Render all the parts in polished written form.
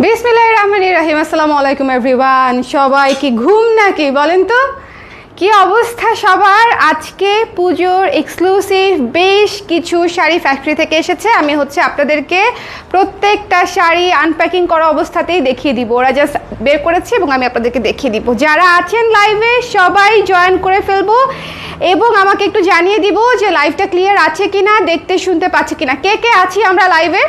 বিসমিল্লাহির রহমানির রহিম। আসসালামু আলাইকুম এভরিওয়ান। সবাই কি ঘুম নাকি বলেন তো? কি অবস্থা সবার? আজকে পুজোর এক্সক্লুসিভ বেশ কিছু শাড়ি ফ্যাক্টরি থেকে এসেছে। আমি আপনাদেরকে প্রত্যেকটা শাড়ি আনপ্যাকিং করা অবস্থাতেই দেখিয়ে দিব। ওরা জাস্ট বের করেছে এবং আমি আপনাদেরকে দেখিয়ে দিব। যারা আছেন লাইভে সবাই জয়েন করে ফেলবো এবং আমাকে একটু জানিয়ে দিব যে লাইভটা ক্লিয়ার আছে কিনা, দেখতে শুনতে পাচ্ছে কিনা। কে কে আছি আমরা লাইভে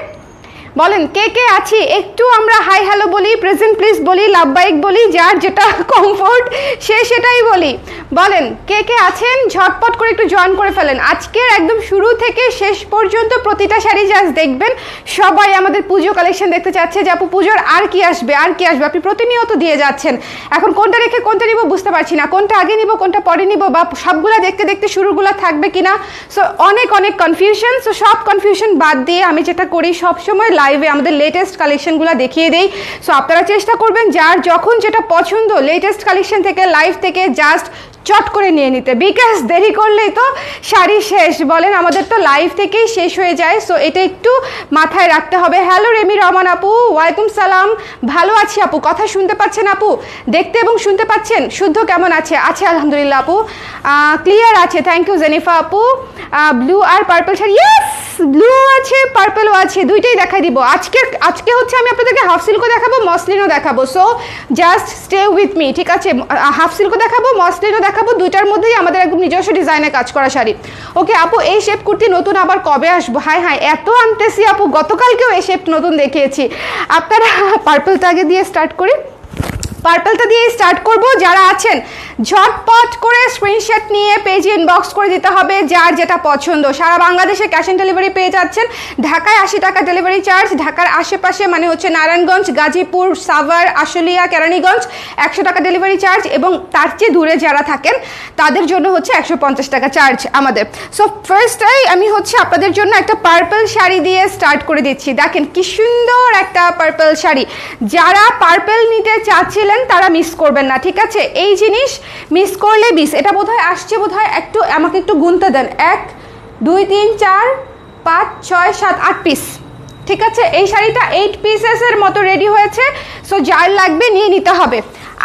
বলেন, কে কে আছি? একটু আমরা হাই হ্যালো বলি, প্রেজেন্ট প্লিজ বলি, লাভবাহিক বলি, যার যেটা কমফোর্ট সে সেটাই বলি। বলেন কে কে আছেন, ঝটপট করে একটু জয়েন করে ফেলেন। আজকের একদম শুরু থেকে শেষ পর্যন্ত প্রতিটা শাড়ি জাস্ট দেখবেন। সবাই আমাদের পুজো কালেকশন দেখতে চাচ্ছে যে আপু পুজোর আর কি আসবে, আর কি আসবে। আপনি প্রতিনিয়ত দিয়ে যাচ্ছেন, এখন কোনটা রেখে কোনটা নিব বুঝতে পারছি না, কোনটা আগে নিব কোনটা পরে নিব, বা সবগুলা দেখতে দেখতে শুরুগুলো থাকবে কিনা। সো অনেক কনফিউশন। সো সব কনফিউশন বাদ দিয়ে আমি যেটা করি সবসময় লাইভে আমাদের লেটেস্ট কালেকশনগুলো দেখিয়ে দেই। সো আপনারা চেষ্টা করবেন যার যখন যেটা পছন্দ লেটেস্ট কালেকশন থেকে লাইভ থেকে জাস্ট চট করে নিয়ে নিতে, বিকজ দেরি করলেই তো শাড়ি শেষ। বলেন আমাদের তো লাইভ থেকেই শেষ হয়ে যায়। সো এটা একটু মাথায় রাখতে হবে। হ্যালো রেমি রহমান আপু, ওয়ালাইকুম সালাম। ভালো আছি আপু, কথা শুনতে পাচ্ছেন আপু? দেখতে এবং শুনতে পাচ্ছেন? শুদ্ধ কেমন আছে? আছে আলহামদুলিল্লাহ আপু, ক্লিয়ার আছে। থ্যাংক ইউ জেনিফা আপু। ব্লু আর পার্পল শাড়ি, ইয়েস ব্লু আছে পার্পলও আছে, দুইটাই দেখাই দিব। আজকে আমি আপনাদেরকে হাফ সিল্কও দেখাবো, মসলিনও দেখাবো। So just stay with me, ঠিক আছে? হাফ সিল্কও দেখাবো, মসলিনও দেখাবো, দুইটার মধ্যেই আমাদের একদম নিজস্ব ডিজাইনে কাজ করা শাড়ি। ওকে আপু, এই শেপ কুর্তি নতুন আবার কবে আসবো? হাই হাই, এত আনতেছি আপু, গতকালকেও এই শেপ নতুন দেখিয়েছি। আপনারা পার্পলটা আগে দিয়ে স্টার্ট করি, পার্পলটা দিয়ে স্টার্ট করব। যারা আছেন ঝটপট করে স্ক্রিনশট নিয়ে পেজে ইনবক্স করে দিতে হবে যার যেটা পছন্দ। সারা বাংলাদেশে ক্যাশ অন ডেলিভারি পেয়ে যাচ্ছেন। ঢাকায় 80 টাকা ডেলিভারি চার্জ, ঢাকার আশেপাশে মানে নারায়ণগঞ্জ, গাজীপুর, সাভার, আশুলিয়া, কেরানীগঞ্জ 100 টাকা ডেলিভারি চার্জ, এবং তার চেয়ে দূরে যারা থাকেন তাদের জন্য 150 টাকা চার্জ আমাদের। সো ফার্স্টটাই আমি আপনাদের জন্য একটা পার্পল শাড়ি দিয়ে স্টার্ট করে দিচ্ছি। দেখেন কি সুন্দর একটা পার্পল শাড়ি। যারা পার্পল নিতে চাচ্ছিলেন তারা মিস করবেন না, ঠিক আছে? এই জিনিস মিস করলে মিস। এটা বোধহয় আসছে, বোধহয় একটু আমাকে একটু গুনতে দেন। 1 2 3 4 5 6 7 8 পিস, ঠিক আছে? এই শাড়িটা 8 পিসেসের মতো রেডি হয়েছে। সো যার লাগবে নিয়ে নিতে হবে।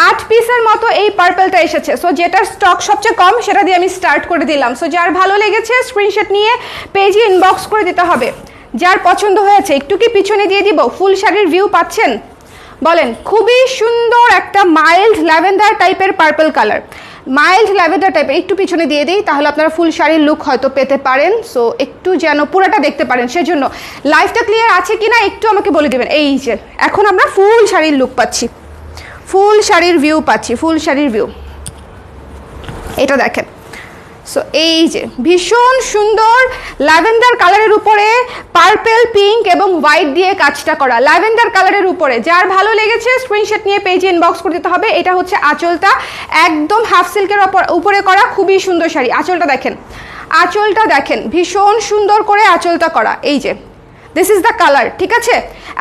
8 পিসের মতো এই পার্পলটা এসেছে। সো যেটার স্টক সবচেয়ে কম সেটা দিয়ে আমি স্টার্ট করে দিলাম। সো যার ভালো লেগেছে স্ক্রিনশট নিয়ে পেজে ইনবক্স করে দিতে হবে। যার পছন্দ হয়েছে একটু কি পিছনে দিয়ে দিব? ফুল শাড়ির ভিউ পাচ্ছেন? বলেন, খুবই সুন্দর একটা মাইল্ড ল্যাভেন্ডার টাইপের পার্পল কালার, মাইল্ড ল্যাভেন্ডার টাইপের। একটু পিছনে দিয়ে দিই, তাহলে আপনারা ফুল শাড়ির লুক হয়তো পেতে পারেন। সো একটু যেন পুরোটা দেখতে পারেন, সেজন্য লাইভটা ক্লিয়ার আছে কিনা একটু আমাকে বলে দেবেন। এই যে এখন আমরা ফুল শাড়ির লুক পাচ্ছি, ফুল শাড়ির ভিউ পাচ্ছি, ফুল শাড়ির ভিউ এটা দেখেন। সো এই যে ভীষণ সুন্দর ল্যাভেন্ডার কালারের উপরে পার্পল, পিঙ্ক এবং হোয়াইট দিয়ে কাজটা করা, ল্যাভেন্ডার কালারের উপরে। যার ভালো লেগেছে স্ক্রিনশট নিয়ে পেজে ইনবক্স করে দিতে হবে। এটা আঁচলটা একদম হাফ সিল্কের উপরে করা, খুবই সুন্দর শাড়ি। আঁচলটা দেখেন, আঁচলটা দেখেন, ভীষণ সুন্দর করে আঁচলটা করা। এই যে দিস ইজ দ্য কালার, ঠিক আছে?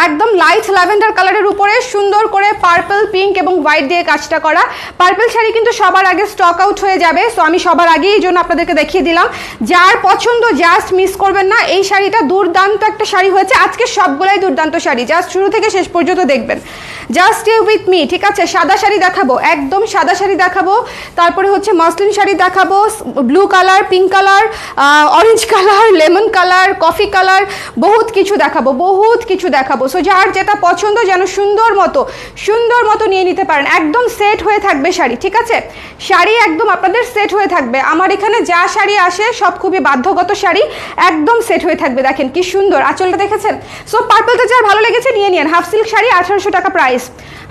একদম লাইট ল্যাভেন্ডার কালারের উপরে সুন্দর করে পার্পল, পিঙ্ক এবং হোয়াইট দিয়ে কাজটা করা। পার্পল শাড়ি কিন্তু সবার আগে স্টক আউট হয়ে যাবে। সো আমি সবার আগে এই জন্য আপনাদেরকে দেখিয়ে দিলাম। যার পছন্দ জাস্ট মিস করবেন না। এই শাড়িটা দুর্দান্ত একটা শাড়ি হয়েছে। আজকে সবগুলাই দুর্দান্ত শাড়ি, জাস্ট শুরু থেকে শেষ পর্যন্ত দেখবেন। জাস্ট স্টে উইথ মি, ঠিক আছে? সাদা শাড়ি দেখাবো, একদম সাদা শাড়ি দেখাবো। তারপরে মসলিন শাড়ি দেখাবো, blue colour, pink colour, orange colour, lemon colour, coffee colour, বহুত কিছু দেখাবো, বহুত কিছু দেখাবো। সো যার যেটা পছন্দ যেন সুন্দর মতো নিয়ে নিতে পারেন। একদম সেট হয়ে থাকবে শাড়ি, ঠিক আছে? শাড়ি একদম আপনাদের সেট হয়ে থাকবে। আমার এখানে যা শাড়ি আসে সব খুবই বাধ্যগত শাড়ি, একদম সেট হয়ে থাকবে। দেখেন কি সুন্দর আঁচলটা, দেখেছেন? সো পার্পলটা যার ভালো লেগেছে নিয়ে নিন। হাফ সিল্ক শাড়ি 1800 টাকা প্রাইস,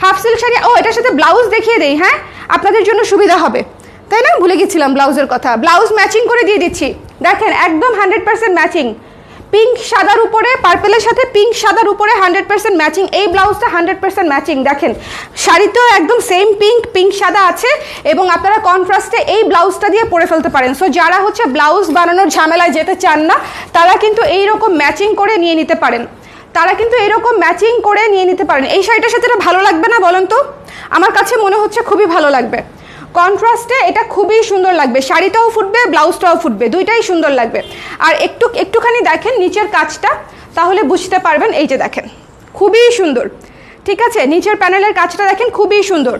হাফ সিল্ক শাড়ি। ও এটার সাথে ব্লাউজ দেখিয়ে দেই, হ্যাঁ আপনাদের জন্য সুবিধা হবে, তাই না? ভুলে গেছিলাম ব্লাউজের কথা। ব্লাউজ ম্যাচিং করে দিয়ে দিচ্ছি। দেখেন একদম 100% ম্যাচিং, পিঙ্ক সাদার উপরে, পার্পলের সাথে পিঙ্ক সাদার উপরে 100% ম্যাচিং। এই ব্লাউজটা 100% ম্যাচিং। দেখেন শাড়িতেও একদম সেম পিঙ্ক সাদা আছে, এবং আপনারা কন্ট্রাস্টে এই ব্লাউজটা দিয়ে পরে ফেলতে পারেন। সো যারা ব্লাউজ বানানোর ঝামেলায় যেতে চান না তারা কিন্তু এইরকম ম্যাচিং করে নিয়ে নিতে পারেন, এই শাড়িটার সাথে এটা ভালো লাগবে না বলেন তো? আমার কাছে মনে হচ্ছে খুবই ভালো লাগবে। কন্ট্রাস্টে এটা খুবই সুন্দর লাগবে, শাড়িটাও ফুটবে, ব্লাউজটাও ফুটবে, দুইটাই সুন্দর লাগবে। আর একটুখানি দেখেন নিচের কাজটা, তাহলে বুঝতে পারবেন। এই যে দেখেন খুবই সুন্দর, ঠিক আছে, নিচের প্যানেলের কাজটা দেখেন খুবই সুন্দর।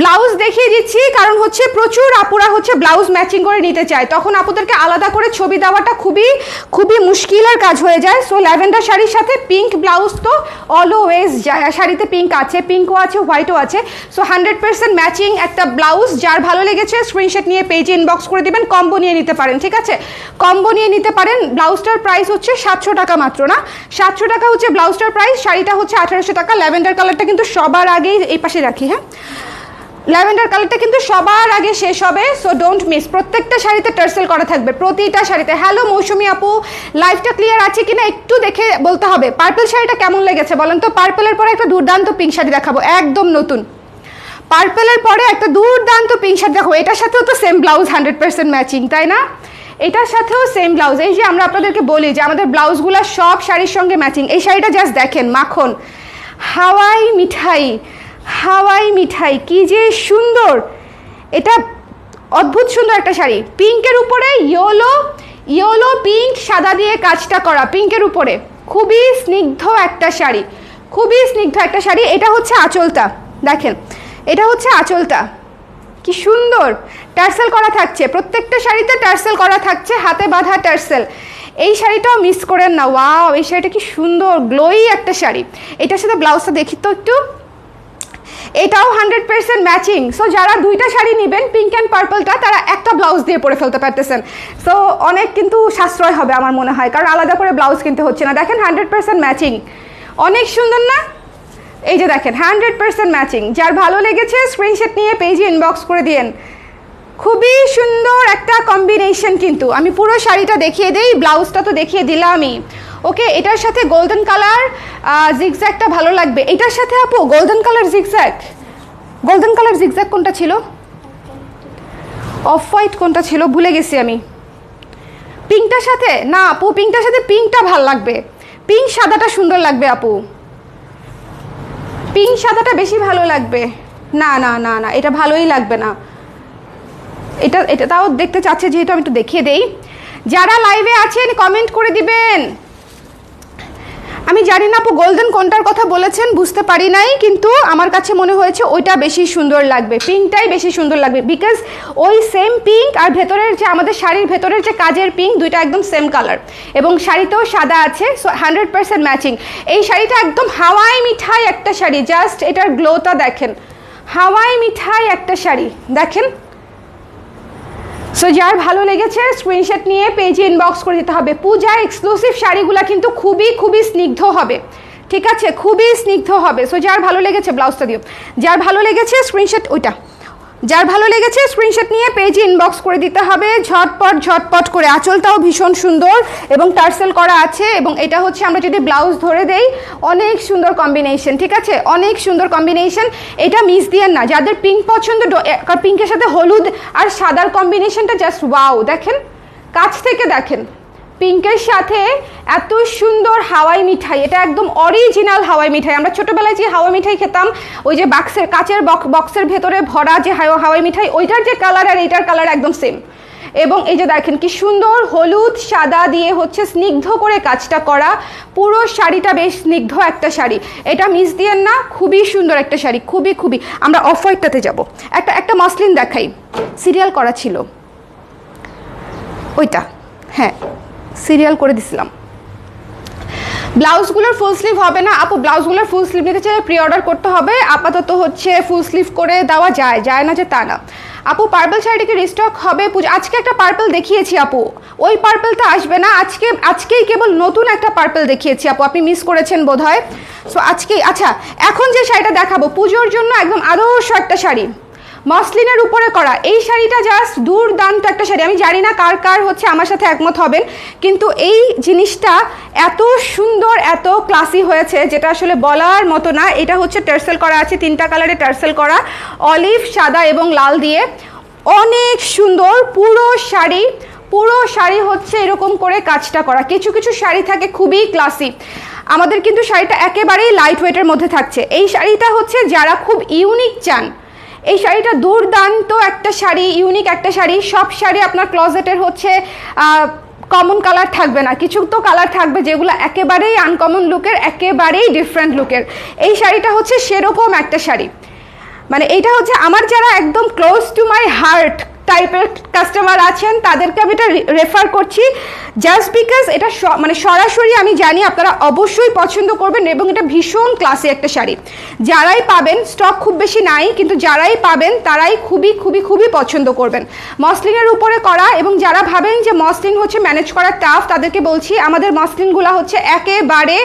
ব্লাউজ দেখিয়ে দিচ্ছি কারণ হচ্ছে প্রচুর আপুরা হচ্ছে ব্লাউজ ম্যাচিং করে নিতে চায়, তখন আপুদেরকে আলাদা করে ছবি দেওয়াটা খুবই খুবই মুশকিলের কাজ হয়ে যায়। সো ল্যাভেন্ডার শাড়ির সাথে পিঙ্ক ব্লাউজ তো অলওয়েজ শাড়িতে পিঙ্ক আছে, পিঙ্কও আছে, হোয়াইটও আছে। সো 100% ম্যাচিং একটা ব্লাউজ। যার ভালো লেগেছে স্ক্রিনশট নিয়ে পেজে ইনবক্স করে দিবেন, কম্বো নিয়ে নিতে পারেন। ঠিক আছে, কম্বো নিয়ে নিতে পারেন। ব্লাউজটার প্রাইস হচ্ছে 700 টাকা মাত্র, না 700 টাকা হচ্ছে ব্লাউজটার প্রাইস, শাড়িটা হচ্ছে 1800 টাকা। ল্যাভেন্ডার কালারটা কিন্তু সবার আগেই এই পাশে রাখি, হ্যাঁ ল্যাভেন্ডার কালারটা কিন্তু সবার আগে শেষ হবে, সো ডোন্ট মিস। প্রত্যেকটা শাড়িতে টার্সেল করা থাকবে, প্রতিটা শাড়িতে। হ্যালো মৌসুমী আপু, লাইভটা ক্লিয়ার আছে কিনা একটু দেখে বলতে হবে। পার্পল শাড়িটা কেমন লেগেছে বলেন তো? পার্পলের পরে একটা দুর্দান্ত পিঙ্ক শাড়ি দেখাবো, একদম নতুন। পার্পলের পরে একটা দুর্দান্ত পিঙ্ক শাড়ি দেখাবো, এটার সাথেও তো সেম ব্লাউজ, 100% ম্যাচিং, তাই না? এটার সাথেও সেম ব্লাউজ। এই যে আমরা আপনাদেরকে বলি যে আমাদের ব্লাউজগুলো সব শাড়ির সঙ্গে ম্যাচিং। এই শাড়িটা জাস্ট দেখেন, মাখন হাওয়াই মিঠাই, হাওয়াই মিঠাই, কি যে সুন্দর! এটা অদ্ভুত সুন্দর একটা শাড়ি, পিঙ্কের উপরে ইয়েলো পিঙ্ক সাদা দিয়ে কাজটা করা, পিঙ্কের উপরে খুবই স্নিগ্ধ একটা শাড়ি, খুবই স্নিগ্ধ একটা শাড়ি। এটা হচ্ছে আঁচলটা, দেখেন এটা হচ্ছে আঁচলটা, কি সুন্দর টার্সেল করা থাকছে। প্রত্যেকটা শাড়িতে টার্সেল করা থাকছে, হাতে বাঁধা টার্সেল। এই শাড়িটাও মিস করেন না। ওয়াও, এই শাড়িটা কি সুন্দর, গ্লোই একটা শাড়ি। এটার সাথে ব্লাউজটা দেখি তো একটু, এটাও 100% ম্যাচিং। সো যারা দুইটা শাড়ি নেবেন, পিঙ্ক অ্যান্ড পার্পলটা, তারা একটা ব্লাউজ দিয়ে পরে ফেলতে পারতেছেন। সো অনেক কিন্তু সাশ্রয় হবে আমার মনে হয়, কারণ আলাদা করে ব্লাউজ কিনতে হচ্ছে না। দেখেন 100% ম্যাচিং, অনেক সুন্দর না? এই যে দেখেন 100% ম্যাচিং। যার ভালো লেগেছে স্ক্রিনশট নিয়ে পেজে ইনবক্স করে দিয়েন। খুবই সুন্দর একটা কম্বিনেশন। কিন্তু আমি পুরো শাড়িটা দেখিয়ে দেই, ব্লাউজটা তো দেখিয়ে দিলামই। ওকে, এটার সাথে গোল্ডেন কালার জিগজ্যাগটা ভালো লাগবে। এটার সাথে আপু গোল্ডেন কালার জিগজ্যাগ কোনটা ছিল? অফ হোয়াইট কোনটা ছিল ভুলে গেছি আমি। পিঙ্কটার সাথে না আপু, পিঙ্কটার সাথে পিঙ্কটা ভালো লাগবে, পিঙ্ক সাদাটা সুন্দর লাগবে আপু, পিঙ্ক সাদাটা বেশি ভালো লাগবে। না না না না, এটা ভালোই লাগবে না। এটা তাও দেখতে চাচ্ছে যেহেতু আমি একটু দেখিয়ে দেই। যারা লাইভে আছেন কমেন্ট করে দিবেন। আমি জানি না আপু গোল্ডেন কোনটার কথা বলেছেন, বুঝতে পারি নাই, কিন্তু আমার কাছে মনে হয়েছে ওইটা বেশি সুন্দর লাগবে, পিঙ্কটাই বেশি সুন্দর লাগবে। বিকজ ওই সেম পিঙ্ক আর ভেতরের যে আমাদের শাড়ির ভেতরের যে কাজের পিঙ্ক, দুইটা একদম সেম কালার, এবং শাড়িতেও সাদা আছে। So 100% matching. এই শাড়িটা একদম হাওয়াই মিঠাই একটা শাড়ি, জাস্ট এটার গ্লোটা দেখেন, হাওয়াই মিঠাই একটা শাড়ি দেখেন। সো যার ভালো লেগেছে স্ক্রিনশট নিয়ে পেজে ইনবক্স করে দিতে হবে। পূজার এক্সক্লুসিভ শাড়িগুলো কিন্তু খুবই খুবই স্নিগ্ধ হবে, ঠিক আছে, খুবই স্নিগ্ধ হবে। সো যার ভালো লেগেছে ব্লাউজটা দিও, যার ভালো লেগেছে স্ক্রিনশট, ওইটা যার ভালো লেগেছে স্ক্রিনশট নিয়ে পেজে ইনবক্স করে দিতে হবে ঝটপট করে। আঁচলটাও ভীষণ সুন্দর এবং টার্সেল করা আছে, এবং এটা হচ্ছে আমরা যদি ব্লাউজ ধরে দেই অনেক সুন্দর কম্বিনেশন, ঠিক আছে, অনেক সুন্দর কম্বিনেশন। এটা মিস দিয়েন না, যাদের পিঙ্ক পছন্দ, পিঙ্কের সাথে হলুদ আর সাদার কম্বিনেশনটা জাস্ট ওয়াও। দেখেন কাছ থেকে দেখেন, পিঙ্কের সাথে এত সুন্দর হাওয়াই মিঠাই, এটা একদম অরিজিনাল হাওয়াই মিঠাই। আমরা ছোটোবেলায় যে হাওয়াই মিঠাই খেতাম, ওই যে কাচের বক্সের ভেতরে ভরা যে হাওয়াই মিঠাই, ওইটার যে কালার আর এইটার কালার একদম সেম। এবং এই যে দেখেন কি সুন্দর হলুদ সাদা দিয়ে হচ্ছে স্নিগ্ধ করে কাজটা করা, পুরো শাড়িটা বেশ স্নিগ্ধ একটা শাড়ি। এটা মিস দিয়েন না, খুবই সুন্দর একটা শাড়ি, খুবই খুবই। আমরা অফ হোয়াইটটাতে যাবো, একটা মসলিন দেখাই, সিরিয়াল করা ছিল ওইটা, হ্যাঁ সিরিয়াল করে দিছিলাম। ব্লাউজগুলোর ফুল স্লিভ হবে না আপু, ব্লাউজগুলোর ফুল স্লিভ নিতে চাইলে প্রি অর্ডার করতে হবে। আপাতত হচ্ছে ফুল স্লিভ করে দেওয়া যায় না যে তা না। আপু পার্পল শাড়িটা কি রিস্টক হবে? আজকে একটা পার্পল দেখিয়েছি আপু, ওই পার্পলটা আসবে না, আজকেই কেবল নতুন একটা পার্পল দেখিয়েছি আপু, আপনি মিস করেছেন বোধহয়। সো আজকেই, আচ্ছা এখন যে শাড়িটা দেখাবো পুজোর জন্য একদম আদর্শ একটা শাড়ি, মসলিনের উপরে করা। এই শাড়িটা জাস্ট দুর্দান্ত একটা শাড়ি। আমি জানি না কার কার হচ্ছে আমার সাথে একমত হবেন, কিন্তু এই জিনিসটা এত সুন্দর, এত ক্লাসি হয়েছে যেটা আসলে বলার মতো না। এটা হচ্ছে টার্সেল করা আছে, 3টা কালারে টার্সেল করা, অলিভ, সাদা এবং লাল দিয়ে, অনেক সুন্দর পুরো শাড়ি হচ্ছে এরকম করে কাজটা করা। কিছু কিছু শাড়ি থাকে খুবই ক্লাসি, আমাদের কিন্তু শাড়িটা একেবারেই লাইট ওয়েটের মধ্যে থাকছে। এই শাড়িটা হচ্ছে যারা খুব ইউনিক চান, এই শাড়িটা দুর্দান্ত একটা শাড়ি, ইউনিক একটা শাড়ি। সব শাড়ি আপনার ক্লোজেটের হচ্ছে কমন কালার থাকবে না, কিছু তো কালার থাকবে যেগুলো একেবারেই আনকমন লুকের, একেবারেই ডিফারেন্ট লুকের। এই শাড়িটা হচ্ছে সেরকম একটা শাড়ি, মানে এইটা হচ্ছে আমার যারা একদম ক্লোজ টু মাই হার্ট টাইপের কাস্টমার আছেন তাদেরকে আমি এটা রেফার করছি, জাস্ট বিকজ এটা মানে সরাসরি আমি জানি আপনারা অবশ্যই পছন্দ করবেন এবং এটা ভীষণ ক্লাসি একটা শাড়ি। যারাই পাবেন, স্টক খুব বেশি নাই, কিন্তু যারাই পাবেন তারাই খুবই খুবই খুবই পছন্দ করবেন। মসলিনের উপরে করা, এবং যারা ভাবেন যে মসলিন হচ্ছে ম্যানেজ করা টাফ, তাদেরকে বলছি আমাদের মসলিনগুলো হচ্ছে একেবারে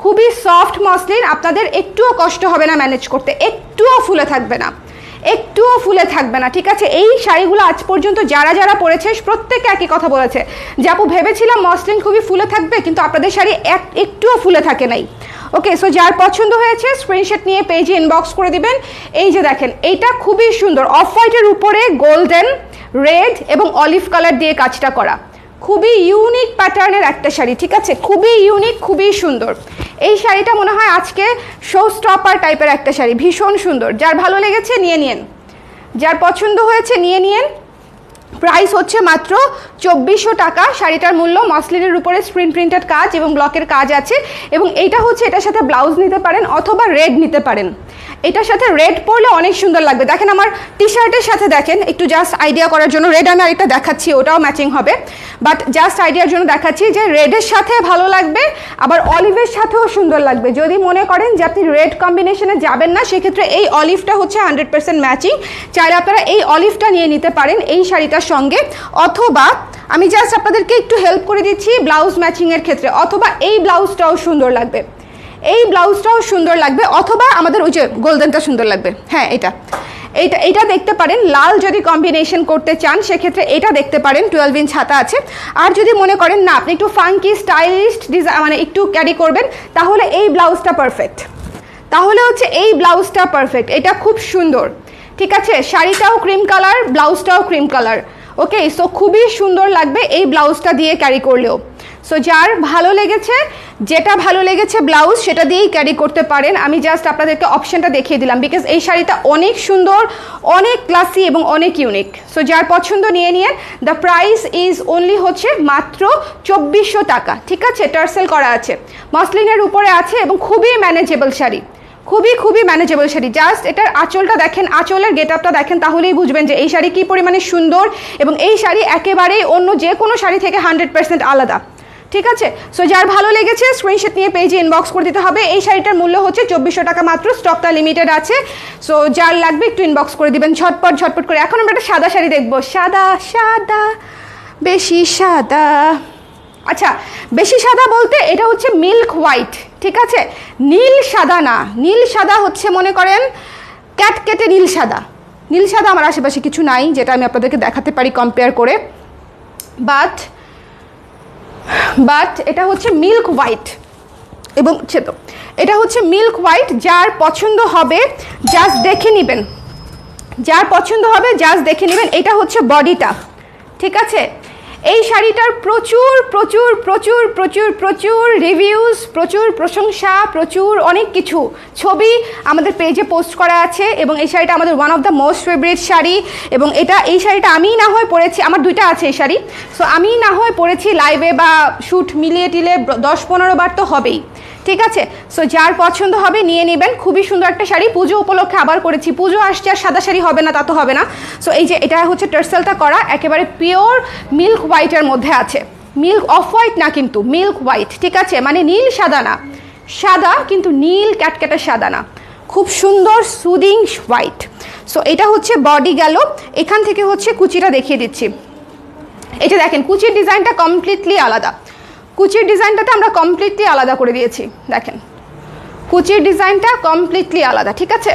খুবই সফট মসলিন, আপনাদের একটুও কষ্ট হবে না ম্যানেজ করতে, একটুও ফুলে থাকবে না, একটুও ফুলে থাকবে না, ঠিক আছে। এই শাড়িগুলো আজ পর্যন্ত যারা যারা পরেছে প্রত্যেকে একই কথা বলেছে যে আপু ভেবেছিলাম মসলিন খুবই ফুলে থাকবে, কিন্তু আপনাদের শাড়ি একটুও ফুলে থাকে নাই। ওকে, সো যার পছন্দ হয়েছে স্ক্রিনশট নিয়ে পেজে ইনবক্স করে দিবেন। এই যে দেখেন, এইটা খুবই সুন্দর, অফ হোয়াইটের উপরে গোল্ডেন, রেড এবং অলিভ কালার দিয়ে কাজটা করা, খুবই ইউনিক প্যাটার্নের একটা শাড়ি, ঠিক আছে, খুবই ইউনিক, খুবই সুন্দর। এই শাড়িটা মনে হয় আজকে শো স্টপার টাইপের একটা শাড়ি, ভীষণ সুন্দর। যার ভালো লেগেছে নিয়ে নিন, যার পছন্দ হয়েছে নিয়ে নিন। প্রাইস হচ্ছে মাত্র 2400 টাকা। শাড়িটার মূল্য, মসলিনের উপরে স্ক্রিন প্রিন্টেড কাজ এবং ব্লকের কাজ আছে, এবং এইটা হচ্ছে এটার সাথে ব্লাউজ নিতে পারেন অথবা রেড নিতে পারেন। এটার সাথে রেড পরলে অনেক সুন্দর লাগবে। দেখেন আমার টি শার্টের সাথে, দেখেন একটু জাস্ট আইডিয়া করার জন্য, রেড আমি আরেকটা দেখাচ্ছি, ওটাও ম্যাচিং হবে, বাট জাস্ট আইডিয়ার জন্য দেখাচ্ছি যে রেডের সাথে ভালো লাগবে, আবার অলিভের সাথেও সুন্দর লাগবে। যদি মনে করেন যে আপনি রেড কম্বিনেশনে যাবেন না, সেক্ষেত্রে এই অলিভটা হচ্ছে 100% ম্যাচিং, চাইলে আপনারা এই অলিভটা নিয়ে নিতে পারেন এই শাড়িটার সঙ্গে, অথবা আমি জাস্ট আপনাদেরকে একটু হেল্প করে দিচ্ছি ব্লাউজ ম্যাচিংয়ের ক্ষেত্রে, অথবা এই ব্লাউজটাও সুন্দর লাগবে, এই ব্লাউজটাও সুন্দর লাগবে, অথবা আমাদের ওই যে গোল্ডেনটা সুন্দর লাগবে। হ্যাঁ, এইটা দেখতে পারেন। লাল যদি কম্বিনেশন করতে চান সেক্ষেত্রে এটা দেখতে পারেন, 12 ইঞ্চ হাতা আছে। আর যদি মনে করেন না আপনি একটু ফাঙ্কি স্টাইলিস্ট ডিজাইন মানে একটু ক্যারি করবেন, তাহলে এই ব্লাউজটা পারফেক্ট, তাহলে হচ্ছে এই ব্লাউজটা পারফেক্ট, এটা খুব সুন্দর, ঠিক আছে। শাড়িটাও ক্রিম কালার, ব্লাউজটাও ক্রিম কালার। ওকে, সো খুবই সুন্দর লাগবে এই ব্লাউজটা দিয়ে ক্যারি করলেও। সো যার ভালো লেগেছে, যেটা ভালো লেগেছে ব্লাউজ, সেটা দিয়েই ক্যারি করতে পারেন। আমি জাস্ট আপনাদেরকে অপশনটা দেখিয়ে দিলাম, বিকজ এই শাড়িটা অনেক সুন্দর, অনেক ক্লাসি এবং অনেক ইউনিক। সো যার পছন্দ নিয়ে নিন। দ্য প্রাইস ইজ অনলি হচ্ছে মাত্র 2400 টাকা, ঠিক আছে। টার্সেল করা আছে, মসলিনের উপরে আছে এবং খুবই ম্যানেজেবল শাড়ি, খুবই খুবই ম্যানেজেবল শাড়ি। জাস্ট এটার আঁচলটা দেখেন, আঁচলের গেট আপটা দেখেন, তাহলেই বুঝবেন যে এই শাড়ি কী পরিমাণে সুন্দর, এবং এই শাড়ি একেবারেই অন্য যে কোনো শাড়ি থেকে 100% আলাদা, ঠিক আছে। সো যার ভালো লেগেছে স্ক্রিনশট নিয়ে পেজে ইনবক্স করে দিতে হবে। এই শাড়িটার মূল্য হচ্ছে 2400 টাকা মাত্র, স্টকটা লিমিটেড আছে। সো যার লাগবে একটু ইনবক্স করে দিবেন ঝটপট ঝটপট করে। এখন আমরা একটা সাদা শাড়ি দেখবো, সাদা সাদা বেশি সাদা। আচ্ছা, বেশি সাদা বলতে এটা হচ্ছে মিল্ক হোয়াইট, ঠিক আছে, নীল সাদা না। নীল সাদা হচ্ছে মনে করেন ক্যাটকেটে নীল সাদা। নীল সাদা আমার আশেপাশে কিছু নাই যেটা আমি আপনাদেরকে দেখাতে পারি কম্পেয়ার করে, বাট এটা হচ্ছে মিল্ক হোয়াইট, এবং তো এটা হচ্ছে মিল্ক হোয়াইট। যার পছন্দ হবে জাস্ট দেখে নেবেন, যার পছন্দ হবে জাস্ট দেখে নেবেন। এটা হচ্ছে বডিটা, ঠিক আছে। এই শাড়িটার প্রচুর প্রচুর প্রচুর প্রচুর প্রচুর রিভিউজ, প্রচুর প্রশংসা, প্রচুর অনেক কিছু ছবি আমাদের পেজে পোস্ট করা আছে, এবং এই শাড়িটা আমাদের one of the most favourite sari. এবং এই শাড়িটা আমিই না হয় পরেছি, আমার দুইটা আছে এই শাড়ি, সো আমিই না হয় পরেছি লাইভে বা শ্যুট মিলিয়ে টিলে 10-15 বার তো হবেই, ঠিক আছে। সো যার পছন্দ হবে নিয়ে নেবেন, খুবই সুন্দর একটা শাড়ি। পুজো উপলক্ষে আবার করেছি, পুজো আসছে আর সাদা শাড়ি হবে না তা তো হবে না। সো এই যে এটা হচ্ছে টার্সেলটা করা, একেবারে পিওর মিল্ক হোয়াইটের মধ্যে আছে, মিল্ক অফ হোয়াইট না কিন্তু মিল্ক হোয়াইট, ঠিক আছে, মানে নীল সাদা না, সাদা কিন্তু নীল ক্যাটক্যাটে সাদা না, খুব সুন্দর সুদিং হোয়াইট। সো এটা হচ্ছে বডি গেল। এখান থেকে হচ্ছে কুচিটা দেখিয়ে দিচ্ছি। এটা দেখেন, কুচির ডিজাইনটা কমপ্লিটলি আলাদা, কুচির ডিজাইনটাতে আমরা কমপ্লিটলি আলাদা করে দিয়েছি, দেখেন কুচির ডিজাইনটা কমপ্লিটলি আলাদা, ঠিক আছে।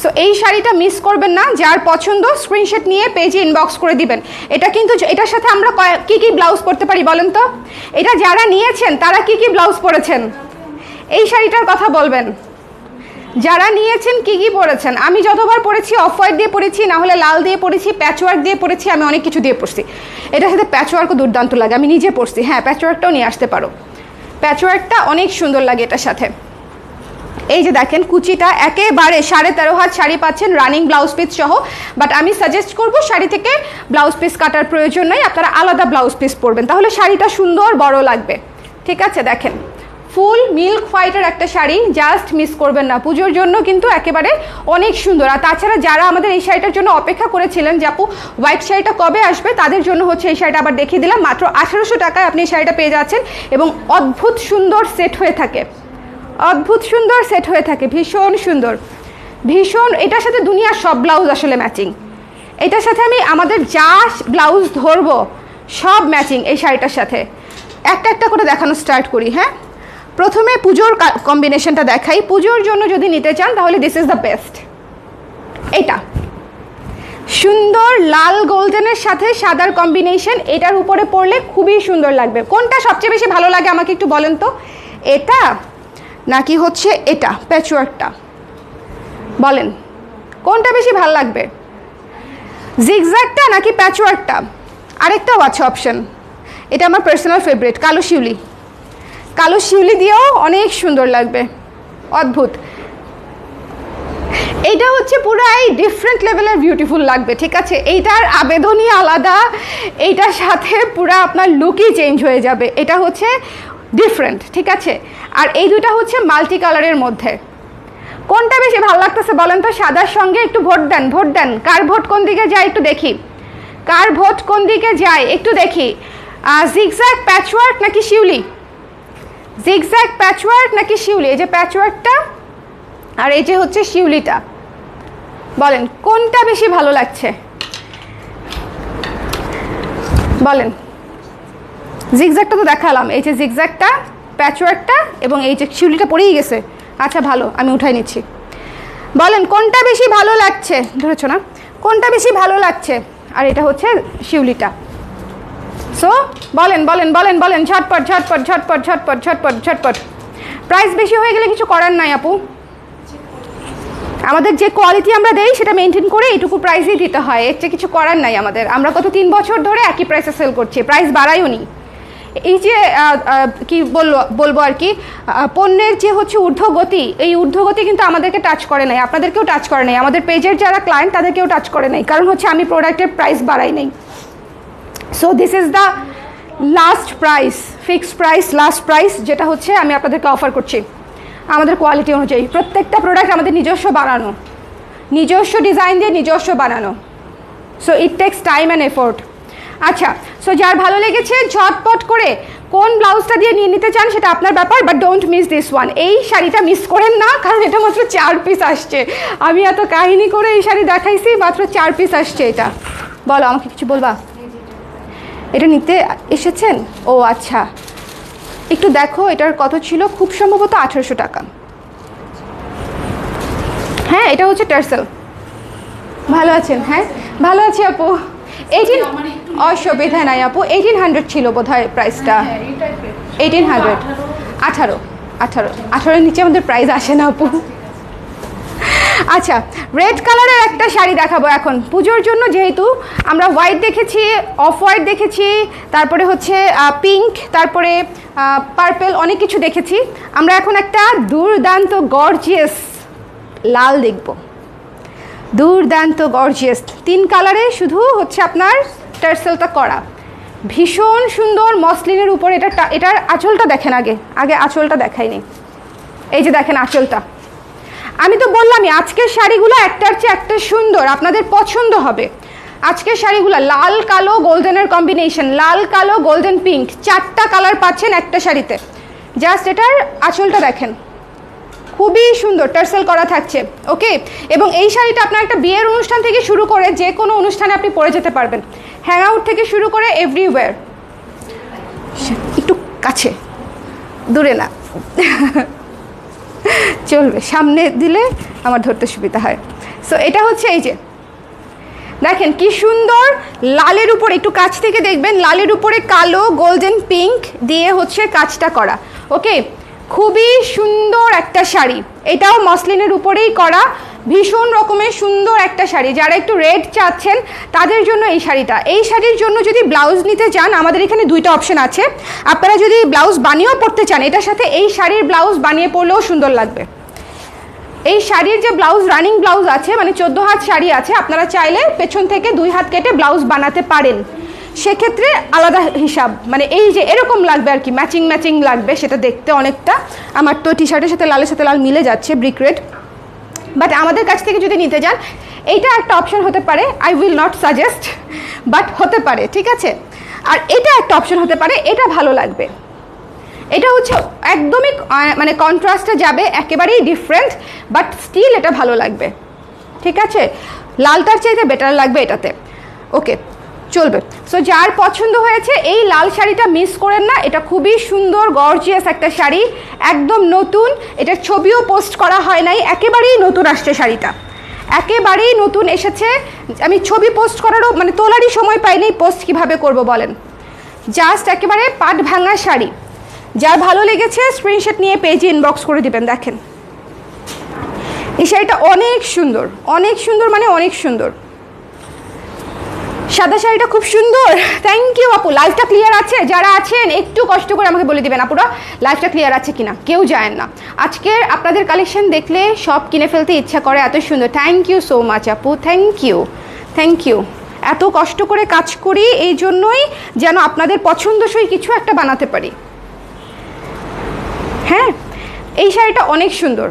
সো এই শাড়িটা মিস করবেন না, যার পছন্দ স্ক্রিনশট নিয়ে পেজে ইনবক্স করে দিবেন। এটা কিন্তু এটার সাথে আমরা কি কি ব্লাউজ পরতে পারি বলেন তো? এটা যারা নিয়েছেন তারা কি কি ব্লাউজ পরেছেন এই শাড়িটার কথা বলবেন, যারা নিয়েছেন কি কি পরেছেন। আমি যতবার পরেছি অফ হোয়াইট দিয়ে পরেছি, না হলে লাল দিয়ে পরেছি, প্যাচওয়ার্ক দিয়ে পরেছি, আমি অনেক কিছু দিয়ে পরছি। এটার সাথে প্যাচওয়ার্কও দুর্দান্ত লাগে, আমি নিজে পরছি। হ্যাঁ, প্যাচওয়ার্কটাও নিয়ে আসতে পারো, প্যাচওয়ার্কটা অনেক সুন্দর লাগে এটার সাথে। এই যে দেখেন কুচিটা একেবারে 13.5 হাত শাড়ি পাচ্ছেন রানিং ব্লাউজ পিস সহ। বাট আমি সাজেস্ট করব শাড়ি থেকে ব্লাউজ পিস কাটার প্রয়োজন নাই, আপনারা আলাদা ব্লাউজ পিস পরবেন, তাহলে শাড়িটা সুন্দর বড় লাগবে। ঠিক আছে, দেখেন ফুল মিল্ক হোয়াইটের একটা শাড়ি, জাস্ট মিস করবেন না, পুজোর জন্য কিন্তু একেবারে অনেক সুন্দর। আর তাছাড়া যারা আমাদের এই শাড়িটার জন্য অপেক্ষা করেছিলেন যে আপু হোয়াইট শাড়িটা কবে আসবে, তাদের জন্য হচ্ছে এই শাড়িটা আবার দেখিয়ে দিলাম। মাত্র 1800 টাকায় আপনি এই শাড়িটা পেয়ে যাচ্ছেন এবং অদ্ভুত সুন্দর সেট হয়ে থাকে, অদ্ভুত সুন্দর সেট হয়ে থাকে, ভীষণ সুন্দর, ভীষণ। এটার সাথে দুনিয়ার সব ব্লাউজ আসলে ম্যাচিং, এটার সাথে আমি আমাদের যা ব্লাউজ ধরবো সব ম্যাচিং এই শাড়িটার সাথে। একটা একটা করে দেখানো স্টার্ট করি। হ্যাঁ, প্রথমে পুজোর কম্বিনেশনটা দেখাই। পুজোর জন্য যদি নিতে চান তাহলে দিস ইজ দ্য বেস্ট। এটা সুন্দর লাল গোল্ডেনের সাথে সাদার কম্বিনেশন, এটার উপরে পরলে খুবই সুন্দর লাগবে। কোনটা সবচেয়ে বেশি ভালো লাগে আমাকে একটু বলেন তো, এটা নাকি হচ্ছে এটা প্যাচওয়ার্কটা? বলেন কোনটা বেশি ভালো লাগবে, জিগজ্যাগটা নাকি প্যাচওয়ার্কটা? আরেকটাও আছে অপশন, এটা আমার পার্সোনাল ফেভারিট, কালো শিউলি। কালো শিউলি দিয়েও অনেক সুন্দর লাগবে, অদ্ভুত। এইটা হচ্ছে পুরাই ডিফারেন্ট লেভেলের বিউটিফুল লাগবে। ঠিক আছে, এইটার আবেদনই আলাদা, এইটার সাথে পুরা আপনার লুকই চেঞ্জ হয়ে যাবে, এটা হচ্ছে ডিফারেন্ট। ঠিক আছে, আর এই দুটা হচ্ছে মাল্টি কালারের মধ্যে। কোনটা বেশি ভালো লাগতেছে বলেন তো? সাদার সঙ্গে একটু ভোট দেন, ভোট দেন। কার ভোট কোন দিকে যায় একটু দেখি, কার ভোট কোন দিকে যায় একটু দেখি। জিগজ্যাগ প্যাচওয়ার্ক নাকি শিউলি? জিগজ্যাগ প্যাচওয়ার্ক নাকি শিউলি? এই যে প্যাচওয়ার্কটা আর এই যে হচ্ছে শিউলিটা, বলেন কোনটা বেশি ভালো লাগছে বলেন। জিগজ্যাগটা তো দেখালাম, এই যে জিগজ্যাগটা, প্যাচওয়ার্কটা এবং এই যে শিউলিটা পড়েই গেছে। আচ্ছা ভালো, আমি উঠাই নিচ্ছি। বলেন কোনটা বেশি ভালো লাগছে, ধরেছো না, কোনটা বেশি ভালো লাগছে? আর এটা হচ্ছে শিউলিটা। সো বলেন বলেন বলেন বলেন, ঝটপট ঝটপট ঝটপট ঝটপট ঝটপট ঝটপট। প্রাইস বেশি হয়ে গেলে কিছু করার নাই আপু, আমাদের যে কোয়ালিটি আমরা দেই সেটা মেনটেন করে এইটুকু প্রাইসই দিতে হয়, এর চেয়ে কিছু করার নাই আমাদের। আমরা গত 3 বছর ধরে একই প্রাইসে সেল করছি, প্রাইস বাড়াইও নি। এই যে কি বলবো আর কি, পণ্যের যে হচ্ছে ঊর্ধ্বগতি, এই ঊর্ধ্বগতি কিন্তু আমাদেরকে টাচ করে নাই, আপনাদেরকেও টাচ করে নাই, আমাদের পেজের যারা ক্লায়েন্ট তাদেরকেও টাচ করে নাই, কারণ হচ্ছে আমি প্রোডাক্টের প্রাইস বাড়াই নাই। So this is the last price, fixed price, last price, যেটা হচ্ছে আমি আপনাদেরকে অফার করছি আমাদের কোয়ালিটি অনুযায়ী। প্রত্যেকটা প্রোডাক্ট আমাদের নিজস্ব বানানো, নিজস্ব ডিজাইন দিয়ে নিজস্ব বানানো। So it takes time and effort. আচ্ছা, সো যার ভালো লেগেছে ঝটপট করে কোন ব্লাউজটা দিয়ে নিয়ে নিতে চান সেটা আপনার ব্যাপার, but don't miss this one. এই শাড়িটা মিস করেন না, কারণ এটা মাত্র 4 পিস আসছে। আমি এত কাহিনী করে এই শাড়ি দেখাইছি, মাত্র 4 পিস আসছে। এটা বলো, আমাকে কিছু বলবা? এটা নিতে এসেছেন? ও আচ্ছা, একটু দেখো এটার কত ছিল, খুব সম্ভবত 1800 টাকা। হ্যাঁ, এটা হচ্ছে টার্সেল। ভালো আছেন? হ্যাঁ ভালো আছি আপু। 18, অসুবিধা নাই আপু, 1800 ছিল বোধহয় প্রাইসটা। 1800, 18 নিচে আমাদের প্রাইস আসে না আপু। আচ্ছা, রেড কালারের একটা শাড়ি দেখাবো এখন পুজোর জন্য, যেহেতু আমরা হোয়াইট দেখেছি, অফ হোয়াইট দেখেছি, তারপরে হচ্ছে পিঙ্ক, তারপরে পার্পল, অনেক কিছু দেখেছি। আমরা এখন একটা দুর্দান্ত গর্জিয়াস লাল দেখব, দুর্দান্ত গর্জিয়াস 3 কালারে, শুধু হচ্ছে আপনার টার্সেলটা করা, ভীষণ সুন্দর মসলিনের উপর। এটার আঁচলটা দেখেন, আগে আঁচলটা দেখাইনি। এই যে দেখেন আঁচলটা, আমি তো বললামই আজকের শাড়িগুলো একটার চেয়ে একটা সুন্দর, আপনাদের পছন্দ হবে। আজকের শাড়িগুলো লাল কালো গোল্ডেনের কম্বিনেশন, লাল কালো গোল্ডেন পিঙ্ক, 4টা কালার পাচ্ছেন একটা শাড়িতে। জাস্ট এটার আঁচলটা দেখেন, খুবই সুন্দর টার্সেল করা থাকছে। ওকে, এবং এই শাড়িটা আপনার একটা বিয়ের অনুষ্ঠান থেকে শুরু করে যে কোনো অনুষ্ঠানে আপনি পরে যেতে পারবেন, হ্যাং আউট থেকে শুরু করে এভরিওয়্যার। একটু কাছে, দূরে না চলবে, সামনে দিলে আমার ধরতে সুবিধা হয়। সো এটা হচ্ছে, এই যে দেখেন কি সুন্দর লালের উপরে, একটু কাছ থেকে দেখবেন, লালের উপরে কালো গোল্ডেন পিঙ্ক দিয়ে হচ্ছে কাজটা করা। ওকে, খুবই সুন্দর একটা শাড়ি, এটাও মসলিনের উপরেই করা, ভীষণ রকমের সুন্দর একটা শাড়ি। যারা একটু রেড চাচ্ছেন তাদের জন্য এই শাড়িটা। এই শাড়ির জন্য যদি ব্লাউজ নিতে চান, আমাদের এখানে 2টা অপশন আছে। আপনারা যদি ব্লাউজ বানিয়েও পরতে চান, এটার সাথে এই শাড়ির ব্লাউজ বানিয়ে পরলেও সুন্দর লাগবে। এই শাড়ির যে ব্লাউজ রানিং ব্লাউজ আছে, মানে 14 হাত শাড়ি আছে, আপনারা চাইলে পেছন থেকে 2 হাত কেটে ব্লাউজ বানাতে পারেন, সেক্ষেত্রে আলাদা হিসাব, মানে এই যে এরকম লাগবে আর কি, ম্যাচিং ম্যাচিং লাগবে, সেটা দেখতে অনেকটা। আমার তো টি শার্টের সাথে লালের সাথে লাল মিলে যাচ্ছে, ব্রিক রেড। বাট আমাদের কাছ থেকে যদি নিতে যান, এইটা একটা অপশন হতে পারে, I will not suggest, but হতে পারে, ঠিক আছে। আর এটা একটা অপশন হতে পারে, এটা ভালো লাগবে। এটা হচ্ছে একদমই মানে কন্ট্রাস্টে যাবে, একেবারেই ডিফারেন্ট, বাট স্টিল এটা ভালো লাগবে, ঠিক আছে। লালটার চাইতে বেটার লাগবে এটাতে, ওকে চলবে। সো যার পছন্দ হয়েছে এই লাল শাড়িটা মিস করেন না, এটা খুবই সুন্দর গর্জিয়াস একটা শাড়ি, একদম নতুন, এটার ছবিও পোস্ট করা হয় নাই, একেবারেই নতুন আসছে শাড়িটা, একেবারেই নতুন এসেছে। আমি ছবি পোস্ট করারও মানে তোলারই সময় পাইনি, পোস্ট কিভাবে করব বলেন। জাস্ট একেবারে পাট ভাঙা শাড়ি, যার ভালো লেগেছে স্ক্রিনশট নিয়ে পেজে ইনবক্স করে দিবেন। দেখেন এই শাড়িটা অনেক সুন্দর, অনেক সুন্দর, মানে অনেক সুন্দর। সাদা শাড়িটা খুব সুন্দর, থ্যাংক ইউ আপু। লাইভটা ক্লিয়ার আছে? যারা আছেন একটু কষ্ট করে আমাকে বলে দিবেন আপুরা লাইভটা ক্লিয়ার আছে কিনা, কেউ যায় না। আজকের আপনাদের কালেকশন দেখলে সব কিনে ফেলতে ইচ্ছা করে, এত সুন্দর। থ্যাংক ইউ সো মাচ আপু, থ্যাংক ইউ, থ্যাংক ইউ। এত কষ্ট করে কাজ করি এই জন্যই যেন আপনাদের পছন্দসই কিছু একটা বানাতে পারি। হ্যাঁ, এই শাড়িটা অনেক সুন্দর।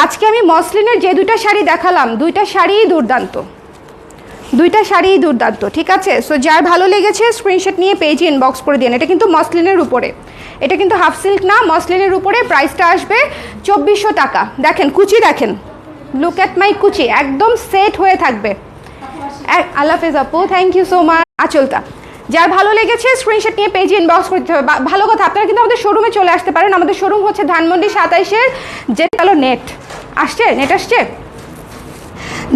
আজকে আমি মসলিনের যে দুইটা শাড়ি দেখালাম, দুইটা শাড়িই দুর্দান্ত, দুইটা শাড়িই দুর্দান্ত, ঠিক আছে। সো যার ভালো লেগেছে স্ক্রিনশট নিয়ে পেজে ইনবক্স করে দিন। এটা কিন্তু মসলিনের উপরে, এটা কিন্তু হাফ সিল্ক না, মসলিনের উপরে। প্রাইসটা আসবে 2400 টাকা। দেখেন কুচি, দেখেন, লুক অ্যাট মাই কুচি, একদম সেট হয়ে থাকবে। আল্লাহ হাফেজ আপু, থ্যাংক ইউ সো মাচ। আঁচলটা যার ভালো লেগেছে স্ক্রিনশট নিয়ে পেজে ইনবক্স করতে হবে। ভালো কথা, আপনারা কিন্তু আমাদের শোরুমে চলে আসতে পারেন। আমাদের শোরুম হচ্ছে ধানমন্ডি 27-এর যে কালো নেট আসছে, নেট আসছে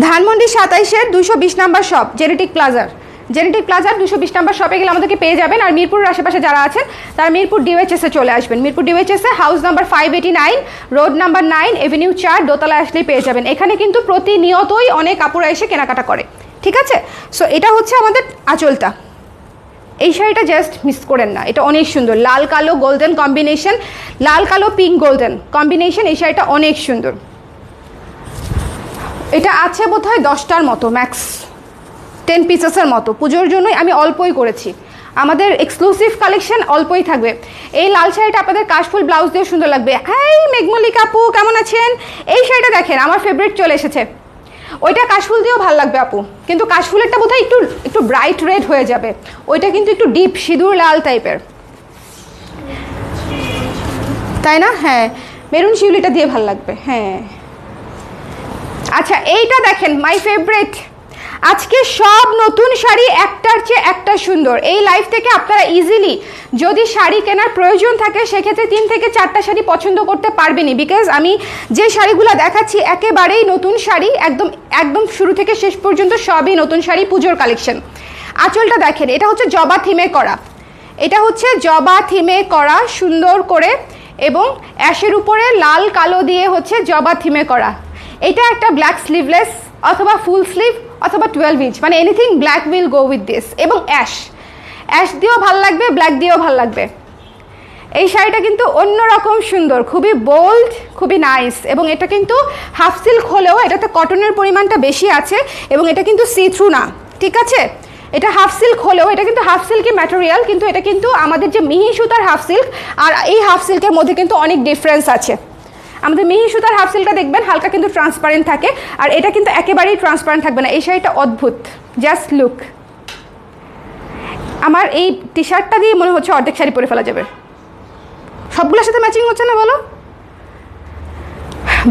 ধানমন্ডি 27-এর 220 নাম্বার শপ, জেনেটিক প্লাজার, জেনেটিক প্লাজার 220 নাম্বার শপে গেলে আমাদেরকে পেয়ে যাবেন। আর মিরপুরের আশেপাশে যারা আছেন তারা মিরপুর ডিওএইচএসে চলে আসবেন। মিরপুর ডিওএইচএসে house number 589, road number 9, avenue 4, দোতলা আসলেই পেয়ে যাবেন। এখানে কিন্তু প্রতিনিয়তই অনেক আপুরা এসে কেনাকাটা করে, ঠিক আছে। সো এটা হচ্ছে আমাদের আঁচলটা। এই শাড়িটা জাস্ট মিস করেন না, এটা অনেক সুন্দর, লাল কালো গোল্ডেন কম্বিনেশন, লাল কালো পিঙ্ক গোল্ডেন কম্বিনেশন। এই শাড়িটা অনেক সুন্দর। এটা আছে বোধহয় 10টার মতো, ম্যাক্স 10 পিসেসের মতো। পুজোর জন্যই আমি অল্পই করেছি, আমাদের এক্সক্লুসিভ কালেকশন অল্পই থাকবে। এই লাল শাড়িটা আপনাদের কাশফুল ব্লাউজ দিয়ে সুন্দর লাগবে। হাই মেঘমল্লিকা আপু, কেমন আছেন? এই শাড়িটা দেখেন, আমার ফেভারিট চলে এসেছে। ওইটা কাশফুল দিয়েও ভালো লাগবে আপু, কিন্তু কাশফুলেরটা বোধহয় একটু একটু ব্রাইট রেড হয়ে যাবে, ওইটা কিন্তু একটু ডিপ সিঁদুর লাল টাইপের, তাই না? হ্যাঁ, মেরুন শিউলিটা দিয়ে ভালো লাগবে। হ্যাঁ, আচ্ছা এইটা দেখেন, মাই ফেভারিট। আজকে সব নতুন শাড়ি একটার চেয়ে একটা সুন্দর। এই লাইভ থেকে আপনারা ইজিলি যদি শাড়ি কেনার প্রয়োজন থাকে সেক্ষেত্রে 3 থেকে 4টা শাড়ি পছন্দ করতে পারবেনই, বিকজ আমি যে শাড়িগুলো দেখাচ্ছি একেবারেই নতুন শাড়ি, একদম একদম শুরু থেকে শেষ পর্যন্ত সবই নতুন শাড়ি, পুজোর কালেকশন। আঁচলটা দেখেন, এটা হচ্ছে জবা থিমে করা, এটা হচ্ছে জবা থিমে করা সুন্দর করে, এবং অ্যাশের উপরে লাল কালো দিয়ে হচ্ছে জবা থিমে করা। এটা একটা ব্ল্যাক স্লিভলেস অথবা ফুল স্লিভ অথবা 12 ইঞ্চ, মানে anything black will go with this. এবং অ্যাশ দিয়েও ভাল লাগবে, ব্ল্যাক দিয়েও ভাল লাগবে। এই শাড়িটা কিন্তু অন্যরকম সুন্দর, খুবই বোল্ড, খুবই নাইস। এবং এটা কিন্তু হাফ সিল্ক হলেও এটাতে কটনের পরিমাণটা বেশি আছে, এবং এটা কিন্তু সি থ্রু না, ঠিক আছে। এটা হাফ সিল্ক হলেও এটা কিন্তু হাফ সিল্কি ম্যাটেরিয়াল, কিন্তু এটা কিন্তু আমাদের যে মিহি সুতার হাফ সিল্ক আর এই হাফ সিল্কের মধ্যে কিন্তু অনেক ডিফারেন্স আছে। আমাদের মিহি সুতার হাফ সিল্কটা দেখবেন হালকা কিন্তু ট্রান্সপারেন্ট থাকে, আর এটা কিন্তু একেবারেই ট্রান্সপারেন্ট থাকবে না। এই শাড়িটা অদ্ভুত, জাস্ট লুক। আমার এই টি শার্টটা দিয়ে মনে হচ্ছে অর্ধেক শাড়ি পরে ফেলা যাবে, সবগুলোর সাথে ম্যাচিং হচ্ছে না বলো?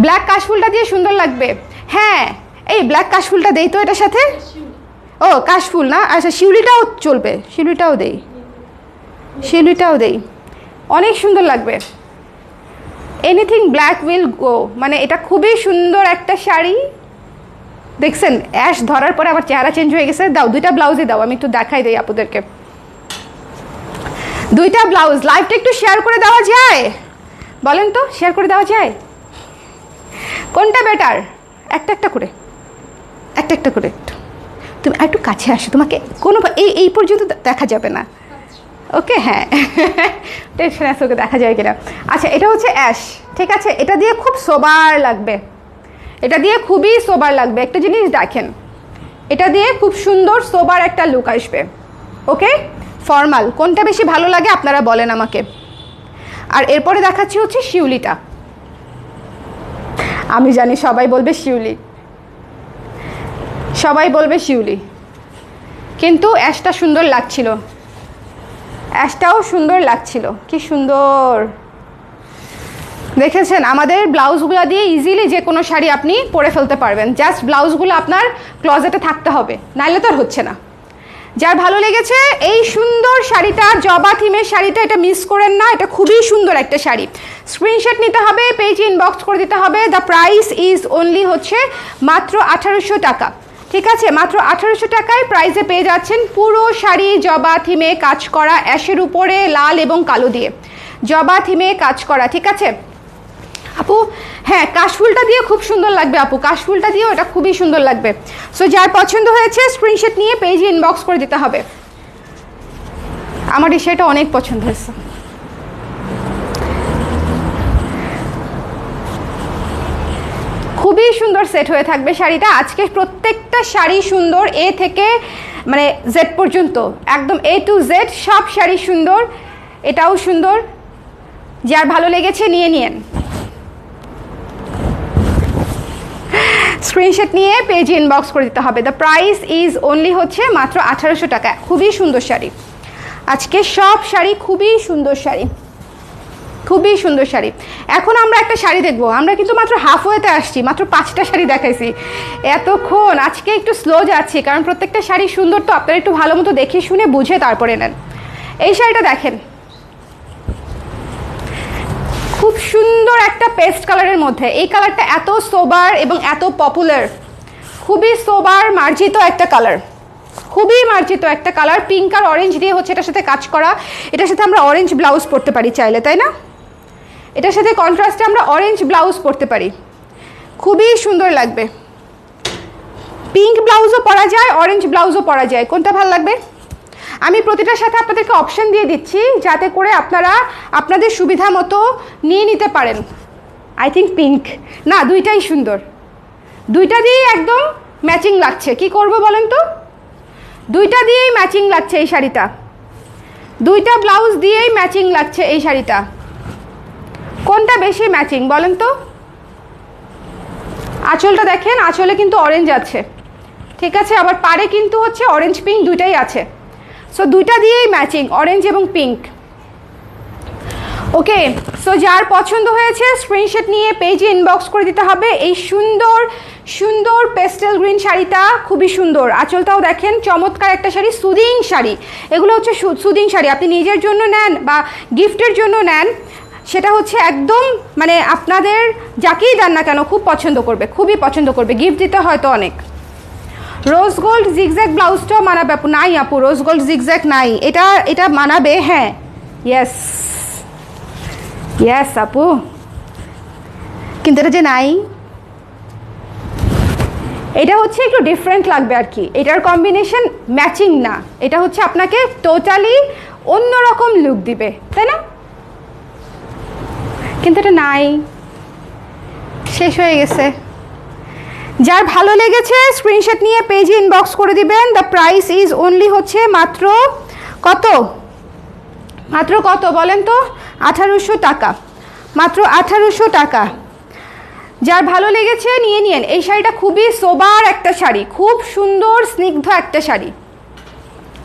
ব্ল্যাক কাশফুলটা দিয়ে সুন্দর লাগবে। হ্যাঁ, এই ব্ল্যাক কাশফুলটা দেই তো এটার সাথে। ও কাশফুল না, আচ্ছা শিউলিটাও চলবে, শিউলিটাও দেই, শিউলিটাও দেই, অনেক সুন্দর লাগবে। এনিথিং ব্ল্যাক উইল গো, মানে এটা খুবই সুন্দর একটা শাড়ি। দেখছেন অ্যাশ ধরার পরে আবার চেহারা চেঞ্জ হয়ে গেছে। দাও দুইটা ব্লাউজই দাও, আমি একটু দেখাই দিই আপুদেরকে। দুইটা ব্লাউজ লাইভটা একটু শেয়ার করে দেওয়া যায়? বলেন তো, শেয়ার করে দেওয়া যায়? কোনটা বেটার? একটা একটা করে, একটা একটা করে। তুমি একটু কাছে আসো, তোমাকে কোনো এই পর্যন্ত দেখা যাবে না। ওকে, হ্যাঁ টেনশন আছে, ওকে দেখা যায় কিনা। আচ্ছা, এটা হচ্ছে অ্যাশ, ঠিক আছে, এটা দিয়ে খুব সোবার লাগবে, এটা দিয়ে খুবই সোবার লাগবে। একটা জিনিস দেখেন, এটা দিয়ে খুব সুন্দর সোবার একটা লুক আসবে। ওকে, ফর্মাল কোনটা বেশি ভালো লাগে আপনারা বলেন আমাকে। আর এরপরে দেখাচ্ছি হচ্ছে শিউলিটা। আমি জানি সবাই বলবে শিউলি, সবাই বলবে শিউলি, কিন্তু অ্যাশটা সুন্দর লাগছিল, অ্যাশটাও সুন্দর লাগছিল। কি সুন্দর দেখেছেন? আমাদের ব্লাউজগুলো দিয়ে ইজিলি যে কোনো শাড়ি আপনি পরে ফেলতে পারবেন, জাস্ট ব্লাউজগুলো আপনার ক্লজেটে থাকতে হবে, নাইলে তো আর হচ্ছে না। যার ভালো লেগেছে এই সুন্দর শাড়িটা, জবা থিমের শাড়িটা, এটা মিস করেন না, এটা খুবই সুন্দর একটা শাড়ি। স্ক্রিনশট নিতে হবে, পেজে ইনবক্স করে দিতে হবে। দ্য প্রাইস ইজ অনলি হচ্ছে মাত্র 1800 টাকা, ঠিক আছে, মাত্র 1800 টাকায় প্রাইসে পেয়ে যাচ্ছেন পুরো শাড়ি জবা থিমে কাজ করা, অ্যাশের উপরে লাল এবং কালো দিয়ে জবা থিমে কাজ করা, ঠিক আছে আপু। হ্যাঁ, কাশফুলটা দিয়ে খুব সুন্দর লাগবে আপু, কাশফুলটা দিয়েও এটা খুবই সুন্দর লাগবে। সো যার পছন্দ হয়েছে স্ক্রিনশট নিয়ে পেজে ইনবক্স করে দিতে হবে। আমার এই শাড়িটা অনেক পছন্দ হয়েছে। খুবই সুন্দর সেট হয়ে থাকবে শাড়িটা। আজকে প্রত্যেকটা শাড়ি সুন্দর, এ থেকে মানে জেড পর্যন্ত, একদম এ টু জেড সব শাড়ি সুন্দর। এটাও সুন্দর, যার ভালো লেগেছে নিয়ে নিন। স্ক্রিনশট নিয়ে পেজে ইনবক্স করে দিতে হবে। দ্য প্রাইস ইজ অনলি হচ্ছে মাত্র 1800 টাকা। খুবই সুন্দর শাড়ি, আজকে সব শাড়ি খুবই সুন্দর শাড়ি, খুবই সুন্দর শাড়ি। এখন আমরা একটা শাড়ি দেখবো, আমরা কিন্তু মাত্র হাফওয়েতে আসছি, মাত্র 5টা শাড়ি দেখাইছি এতক্ষণ। আজকে একটু স্লো যাচ্ছি, কারণ প্রত্যেকটা শাড়ি সুন্দর, তো আপনারা একটু ভালো মতো দেখে শুনে বুঝে তারপরে নেন। এই শাড়িটা দেখেন, খুব সুন্দর একটা পেস্ট কালারের মধ্যে। এই কালারটা এত সোবার এবং এত পপুলার, খুবই সোবার মার্জিত একটা কালার, খুবই মার্জিত একটা কালার। পিঙ্ক আর অরেঞ্জ দিয়ে হচ্ছে এটার সাথে কাজ করা। এটার সাথে আমরা অরেঞ্জ ব্লাউজ পরতে পারি চাইলে, তাই না? এটার সাথে কন্ট্রাস্টে আমরা অরেঞ্জ ব্লাউজ পরতে পারি, খুবই সুন্দর লাগবে। পিঙ্ক ব্লাউজও পরা যায়, অরেঞ্জ ব্লাউজও পরা যায়, কোনটা ভালো লাগবে? আমি প্রতিটার সাথে আপনাদেরকে অপশন দিয়ে দিচ্ছি, যাতে করে আপনারা আপনাদের সুবিধা মতো নিয়ে নিতে পারেন। আই থিঙ্ক পিঙ্ক, না দুইটাই সুন্দর, দুইটা দিয়েই একদম ম্যাচিং লাগছে। কি করব বলেন তো? দুইটা দিয়েই ম্যাচিং লাগছে এই শাড়িটা, দুইটা ব্লাউজ দিয়েই ম্যাচিং লাগছে এই শাড়িটা। কোনটা বেশি ম্যাচিং বলেন তো? আঁচলটা দেখেন, আঁচলে কিন্তু অরেঞ্জ আছে, ঠিক আছে, আবার পাড়ে কিন্তু হচ্ছে অরেঞ্জ পিঙ্ক দুইটাই আছে। সো দুইটা দিয়েই ম্যাচিং, অরেঞ্জ এবং পিঙ্ক। ওকে, সো যার পছন্দ হয়েছে স্ক্রিনশট নিয়ে পেজে ইনবক্স করে দিতে হবে। এই সুন্দর সুন্দর পেস্টেল গ্রিন শাড়িটা খুবই সুন্দর, আঁচলটাও দেখেন, চমৎকার একটা শাড়ি, সুদিং শাড়ি। এগুলো হচ্ছে সুদিং শাড়ি, আপনি নিজের জন্য নেন বা গিফটের জন্য নেন, সেটা হচ্ছে একদম মানে আপনাদের যাকেই দেন না কেন খুব পছন্দ করবে, খুবই পছন্দ করবে। গিফট দিতে হয়তো অনেক। রোজ গোল্ড জিগজ্যাগ ব্লাউজটাও মানাবে আপু? নাই আপু, রোজ গোল্ড জিগজ্যাগ নাই। এটা এটা মানাবে, হ্যাঁ, ইয়েস ইয়েস আপু, কিন্তু এটা যে নাই, এটা হচ্ছে একটু ডিফারেন্ট লাগবে আর কি। এটার কম্বিনেশন ম্যাচিং না, এটা হচ্ছে আপনাকে টোটালি অন্যরকম লুক দিবে, তাই না? কিন্তু এটা নাই, শেষ হয়ে গেছে। যার ভালো লেগেছে স্ক্রিনশট নিয়ে পেজে ইনবক্স করে দিবেন। দ্য প্রাইস ইজ অনলি হচ্ছে মাত্র কত, মাত্র কত বলেন তো? 1800 টাকা, মাত্র 1800 টাকা। যার ভালো লেগেছে নিয়ে নিন। এই শাড়িটা খুবই সোবার একটা শাড়ি, খুব সুন্দর স্নিগ্ধ একটা শাড়ি,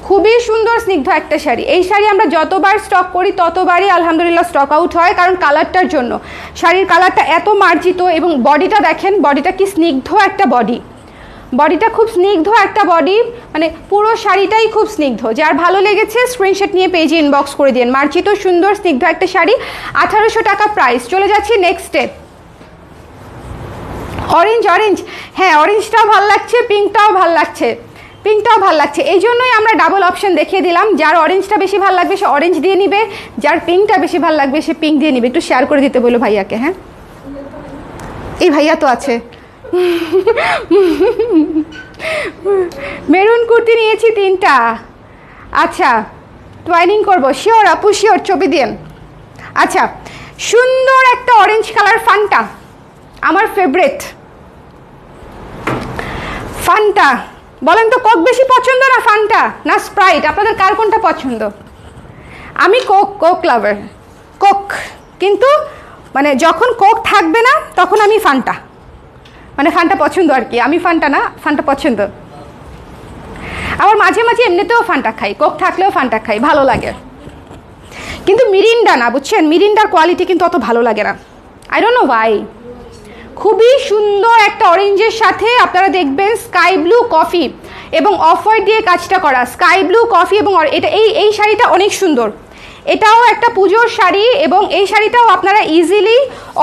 খুবই সুন্দর স্নিগ্ধ একটা শাড়ি। এই শাড়ি আমরা যতবার স্টক করি ততবারই আলহামদুলিল্লাহ স্টক আউট হয়, কারণ কালারটার জন্য। শাড়ির কালারটা এত মার্জিত এবং বডিটা দেখেন, বডিটা কি স্নিগ্ধ একটা বডি, বডিটা খুব স্নিগ্ধ একটা বডি, মানে পুরো শাড়িটাই খুব স্নিগ্ধ। যার ভালো লেগেছে স্ক্রিনশট নিয়ে পেজে ইনবক্স করে দিন। মার্জিত সুন্দর স্নিগ্ধ একটা শাড়ি, 1800 টাকা প্রাইস। চলে যাচ্ছি নেক্সট স্টেপ। অরেঞ্জ, অরেঞ্জ, হ্যাঁ অরেঞ্জটাও ভালো লাগছে, পিঙ্কটাও ভালো লাগছে, পিঙ্কটাও ভালো লাগছে। এই জন্যই আমরা ডাবল অপশন দেখিয়ে দিলাম। যার অরেঞ্জটা বেশি ভালো লাগবে সে অরেঞ্জ দিয়ে নিবে, যার পিঙ্কটা বেশি ভালো লাগবে সে পিঙ্ক দিয়ে নিবে। একটু শেয়ার করে দিতে বলো ভাইয়াকে। হ্যাঁ, এই ভাইয়া তো আছে। মেরুন কুর্তি নিয়েছি 3টা। আচ্ছা, টুয়াইনিং করবো, শিওর আপু শিওর, ছবি দিন। আচ্ছা, সুন্দর একটা অরেঞ্জ কালার ফান্টা, আমার ফেভারিট ফান্টা। বলেন তো কোক বেশি পছন্দ না ফান্টা না স্প্রাইট? আপনাদের কার কোনটা পছন্দ? আমি কোক লাভার, কোক। কিন্তু মানে যখন কোক থাকবে না তখন আমি ফান্টা, মানে ফান্টা পছন্দ আর কি। আমি ফান্টা না, ফান্টা পছন্দ। আবার মাঝে মাঝে এমনিতেও ফান্টা খাই, কোক থাকলেও ফান্টা খাই, ভালো লাগে। কিন্তু মিরিন্ডা না, বুঝছেন, মিরিন্ডার কোয়ালিটি কিন্তু অত ভালো লাগে না, আই ডোন্ট নো ওয়াই। খুবই সুন্দর একটা অরেঞ্জের সাথে আপনারা দেখবেন স্কাই ব্লু কফি এবং অফ হোয়াইট দিয়ে কাজটা করা, স্কাই ব্লু কফি এবং এটা এই শাড়িটা অনেক সুন্দর। এটাও একটা পুজোর শাড়ি এবং এই শাড়িটাও আপনারা ইজিলি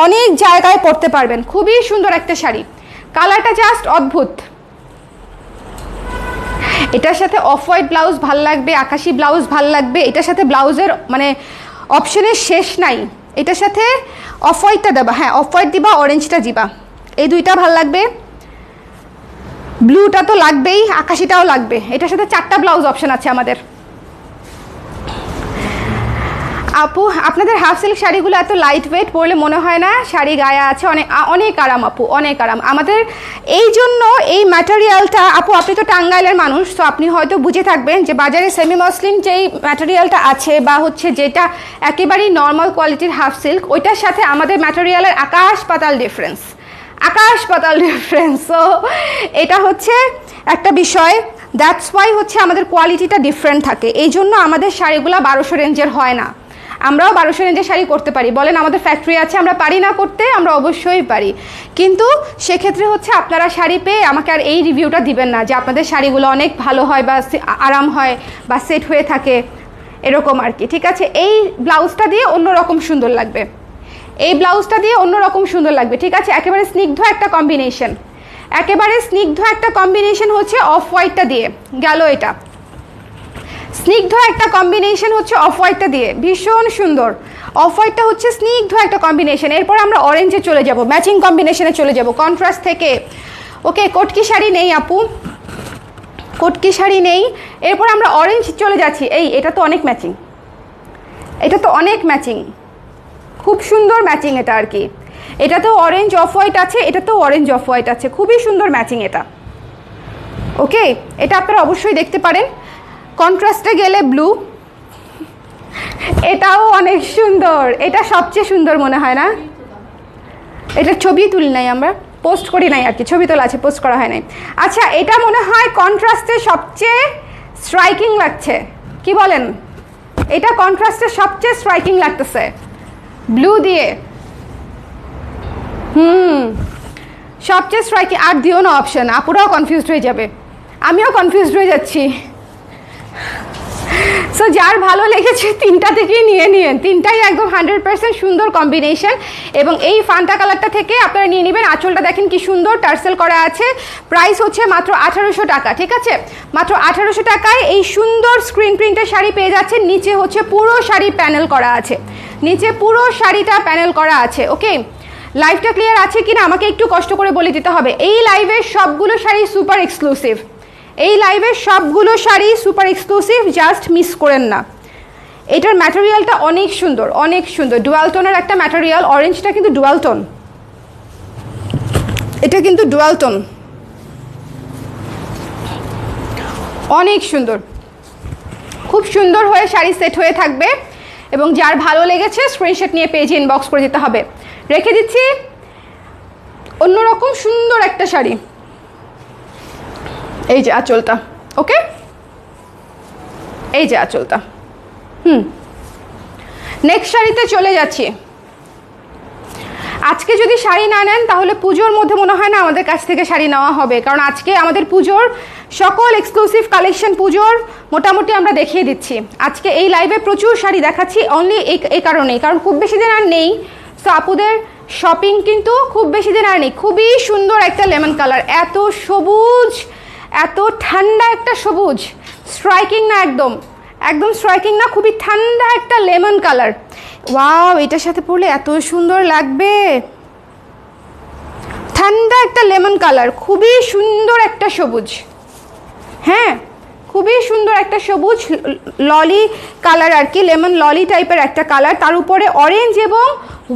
অনেক জায়গায় পরতে পারবেন। খুবই সুন্দর একটা শাড়ি, কালারটা জাস্ট অদ্ভুত। এটার সাথে অফ হোয়াইট ব্লাউজ ভাল লাগবে, আকাশি ব্লাউজ ভাল লাগবে। এটার সাথে ব্লাউজের মানে অপশনের শেষ নাই। এটার সাথে অফ হোয়াইটটা দেবা, হ্যাঁ অফ হোয়াইট দিবা, অরেঞ্জটা দিবা, এই দুইটা ভাল লাগবে। ব্লুটা তো লাগবেই, আকাশিটাও লাগবে। এটার সাথে 4টা ব্লাউজ অপশন আছে আমাদের। আপু আপনাদের হাফ সিল্ক শাড়িগুলো এত লাইট ওয়েট, পরলে মনে হয় না শাড়ি গায়ে আছে, অনেক অনেক আরাম আপু, অনেক আরাম আমাদের। এই জন্য এই ম্যাটেরিয়ালটা, আপু আপনি তো টাঙ্গাইলের মানুষ, তো আপনি হয়তো বুঝে থাকবেন যে বাজারে সেমি মসলিন যেই ম্যাটেরিয়ালটা আছে বা হচ্ছে যেটা একেবারেই নর্মাল কোয়ালিটির হাফ সিল্ক, ওইটার সাথে আমাদের ম্যাটেরিয়ালের আকাশ পাতাল ডিফারেন্স, আকাশ পাতাল ডিফারেন্স। সো এটা হচ্ছে একটা বিষয়, দ্যাটস ওয়াই হচ্ছে আমাদের কোয়ালিটিটা ডিফারেন্ট থাকে। এই জন্য আমাদের শাড়িগুলো 1200 রেঞ্জের হয় না। আমরাও 1200 রেঞ্জের শাড়ি করতে পারি, বলেন আমাদের ফ্যাক্টরি আছে, আমরা পারি না করতে? আমরা অবশ্যই পারি। কিন্তু সেক্ষেত্রে হচ্ছে আপনারা শাড়ি পেয়ে আমাকে আর এই রিভিউটা দিবেন না যে আপনাদের শাড়িগুলো অনেক ভালো হয় বা আরাম হয় বা সেট হয়ে থাকে, এরকম আর কি। ঠিক আছে, এই ব্লাউজটা দিয়ে অন্যরকম সুন্দর লাগবে, এই ব্লাউজটা দিয়ে অন্যরকম সুন্দর লাগবে। ঠিক আছে, একেবারে স্নিগ্ধ একটা কম্বিনেশন, একেবারে স্নিগ্ধ একটা কম্বিনেশন হচ্ছে অফ হোয়াইটটা দিয়ে গেল। এটা স্নিগ্ধ একটা কম্বিনেশন হচ্ছে অফ হোয়াইটটা দিয়ে, ভীষণ সুন্দর। অফ হোয়াইটটা হচ্ছে স্নিগ্ধ একটা কম্বিনেশন। এরপর আমরা অরেঞ্জে চলে যাব, ম্যাচিং কম্বিনেশনে চলে যাব কন্ট্রাস্ট থেকে। ওকে, কটকি শাড়ি নেই আপু, কটকি শাড়ি নেই। এরপর আমরা অরেঞ্জ চলে যাচ্ছি। এটা তো অনেক ম্যাচিং, এটা তো অনেক ম্যাচিং, খুব সুন্দর ম্যাচিং এটা আর কি। এটা তো অরেঞ্জ অফ হোয়াইট আছে, এটা তো অরেঞ্জ অফ হোয়াইট আছে, খুবই সুন্দর ম্যাচিং এটা। ওকে, এটা আপনারা অবশ্যই দেখতে পারেন। কন্ট্রাস্টে গেলে ব্লু, এটাও অনেক সুন্দর, এটা সবচেয়ে সুন্দর মনে হয় না? এটার ছবি তুলি নাই, আমরা পোস্ট করি নাই আর কি, ছবি তোলা আছে, পোস্ট করা হয় নাই। আচ্ছা, এটা মনে হয় কন্ট্রাস্টে সবচেয়ে স্ট্রাইকিং লাগছে, কি বলেন? এটা কন্ট্রাস্টে সবচেয়ে স্ট্রাইকিং লাগতেছে ব্লু দিয়ে। সবচেয়ে স্ট্রাইকিং। আর দিও না অপশন, আপুরাও কনফিউজড হয়ে যাবে, আমিও কনফিউজড হয়ে যাচ্ছি। সো যার ভালো লেগেছে তিনটা থেকেই নিয়ে নিন, তিনটাই একদম 100% সুন্দর কম্বিনেশন। এবং এই ফান্টা কালারটা থেকে আপনারা নিয়ে নেবেন। আঁচলটা দেখেন কি সুন্দর টার্সেল করা আছে। প্রাইস হচ্ছে মাত্র 1800 টাকা। ঠিক আছে, মাত্র 1800 টাকায় এই সুন্দর স্ক্রিন প্রিন্টের শাড়ি পেয়ে যাচ্ছেন। নিচে হচ্ছে পুরো শাড়ি প্যানেল করা আছে, নিচে পুরো শাড়িটা প্যানেল করা আছে। ওকে, লাইভটা ক্লিয়ার আছে কিনা আমাকে একটু কষ্ট করে বলে দিতে হবে। এই লাইভের সবগুলো শাড়ি সুপার এক্সক্লুসিভ, এই লাইভের সবগুলো sari super exclusive, just miss করেন না। এটার ম্যাটেরিয়ালটা অনেক সুন্দর, অনেক সুন্দর, ডুয়াল টোনের একটা ম্যাটেরিয়াল। অরেঞ্জটা কিন্তু ডুয়াল টোন, এটা কিন্তু ডুয়াল টোন, অনেক সুন্দর, খুব সুন্দর হয়ে শাড়ি সেট হয়ে থাকবে। এবং যার ভালো লেগেছে স্ক্রিনশট নিয়ে পেজে ইনবক্স করে দিতে হবে। রেখে দিচ্ছি অন্যরকম সুন্দর একটা শাড়ি, এই যে আঁচলটা। ওকে, এই যে আঁচলটা। নেক্সট শাড়িতে চলে যাচ্ছি। আজকে যদি শাড়ি না নেন তাহলে পুজোর মধ্যে মনে হয় না আমাদের কাছ থেকে শাড়ি নেওয়া হবে, কারণ আজকে আমাদের পুজোর সকল এক্সক্লুসিভ কালেকশন পুজোর মোটামুটি আমরা দেখিয়ে দিচ্ছি। আজকে এই লাইভে প্রচুর শাড়ি দেখাচ্ছি অনলি এই কারণেই, কারণ খুব বেশি দিন আর নেই। সো আপুদের শপিং কিন্তু খুব বেশি দিন আর নেই। খুবই সুন্দর একটা লেমন কালার, এত সবুজ, এত ঠান্ডা একটা সবুজ, স্ট্রাইকিং না, একদম একদম স্ট্রাইকিং না, খুবই ঠান্ডা একটা লেমন কালার। ওয়াও, এটার সাথে পরলে এত সুন্দর লাগবে। ঠান্ডা একটা লেমন কালার, খুবই সুন্দর একটা সবুজ, হ্যাঁ খুবই সুন্দর একটা সবুজ ললি কালার আর কি, লেমন ললি টাইপের একটা কালার, তার উপরে অরেঞ্জ এবং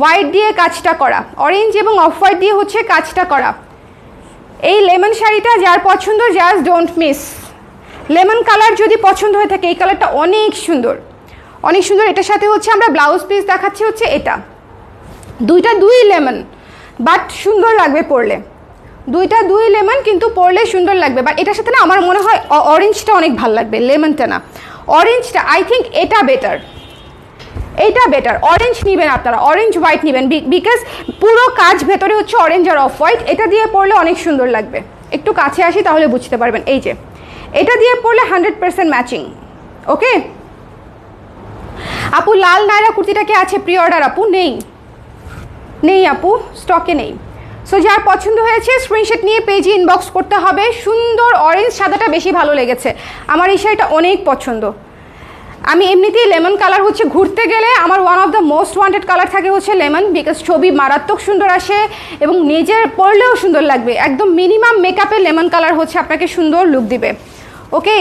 হোয়াইট দিয়ে কাজটা করা, অরেঞ্জ এবং অফ হোয়াইট দিয়ে হচ্ছে কাজটা করা। এই লেমন শাড়িটা যার পছন্দ just don't miss. Lemon colour যদি পছন্দ হয়ে থাকে, এই কালারটা অনেক সুন্দর, অনেক সুন্দর। এটার সাথে হচ্ছে আমরা ব্লাউজ পিস দেখাচ্ছি হচ্ছে এটা, দুই লেমন, বাট সুন্দর লাগবে পরলে, দুই লেমন কিন্তু পরলে সুন্দর লাগবে। বাট এটার সাথে না আমার মনে হয় অরেঞ্জটা অনেক ভালো লাগবে, লেমনটা না, অরেঞ্জটা। আই থিঙ্ক এটা বেটার, এইটা বেটার। অরেঞ্জ নেবেন আপনারা, অরেঞ্জ হোয়াইট নেবেন, বিকজ পুরো কাজ ভেতরে হচ্ছে অরেঞ্জ আর অফ হোয়াইট। এটা দিয়ে পরলে অনেক সুন্দর লাগবে। একটু কাছে আসি তাহলে বুঝতে পারবেন। এই যে এটা দিয়ে পরলে 100% ম্যাচিং। ওকে আপু, লাল নায়রা কুর্তিটা কি আছে প্রি অর্ডার? আপু নেই আপু, স্টকে নেই। সো যার পছন্দ হয়েছে স্ক্রিনশট নিয়ে পেজে ইনবক্স করতে হবে। সুন্দর অরেঞ্জ সাদাটা বেশি ভালো লেগেছে আমার, এই শাড়িটা অনেক পছন্দ। আমি এমনিতেই লেমন কালার হচ্ছে ঘুরতে গেলে আমার one of the most wanted colour থাকে হচ্ছে লেমন, বিকজ ছবি মারাত্মক সুন্দর আসে এবং নিজের পরলেও সুন্দর লাগবে। একদম মিনিমাম মেকআপে লেমন কালার হচ্ছে আপনাকে সুন্দর লুক দিবে। ওকে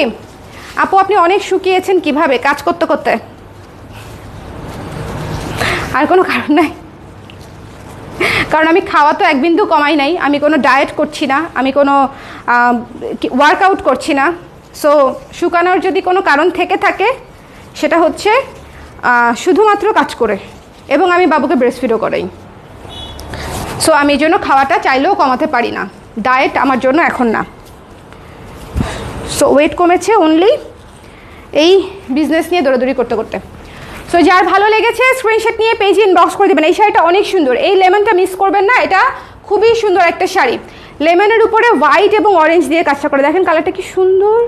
আপু, আপনি অনেক শুকিয়েছেন কিভাবে? কাজ করতে করতে, আর কোনো কারণ নাই। কারণ আমি খাওয়া তো এক বিন্দু কমাই নাই, আমি কোনো ডায়েট করছি না, আমি কোনো ওয়ার্কআউট করছি না। সো শুকানোর যদি কোনো কারণ থেকে থাকে সেটা হচ্ছে শুধুমাত্র কাজ করে, এবং আমি বাবুকে ব্রেস্টফিডও করাই। সো আমি এই জন্য খাওয়াটা চাইলেও কমাতে পারি না, ডায়েট আমার জন্য এখন না। সো ওয়েট কমেছে অনলি এই বিজনেস নিয়ে দৌড়াদৌড়ি করতে করতে। সো যার ভালো লেগেছে স্ক্রিনশট নিয়ে পেজে ইনবক্স করে দেবেন। এই শাড়িটা অনেক সুন্দর, এই লেমনটা মিস করবেন না, এটা খুবই সুন্দর একটা শাড়ি। লেমনের উপরে হোয়াইট এবং অরেঞ্জ দিয়ে কাজটা করে, দেখেন কালারটা কি সুন্দর,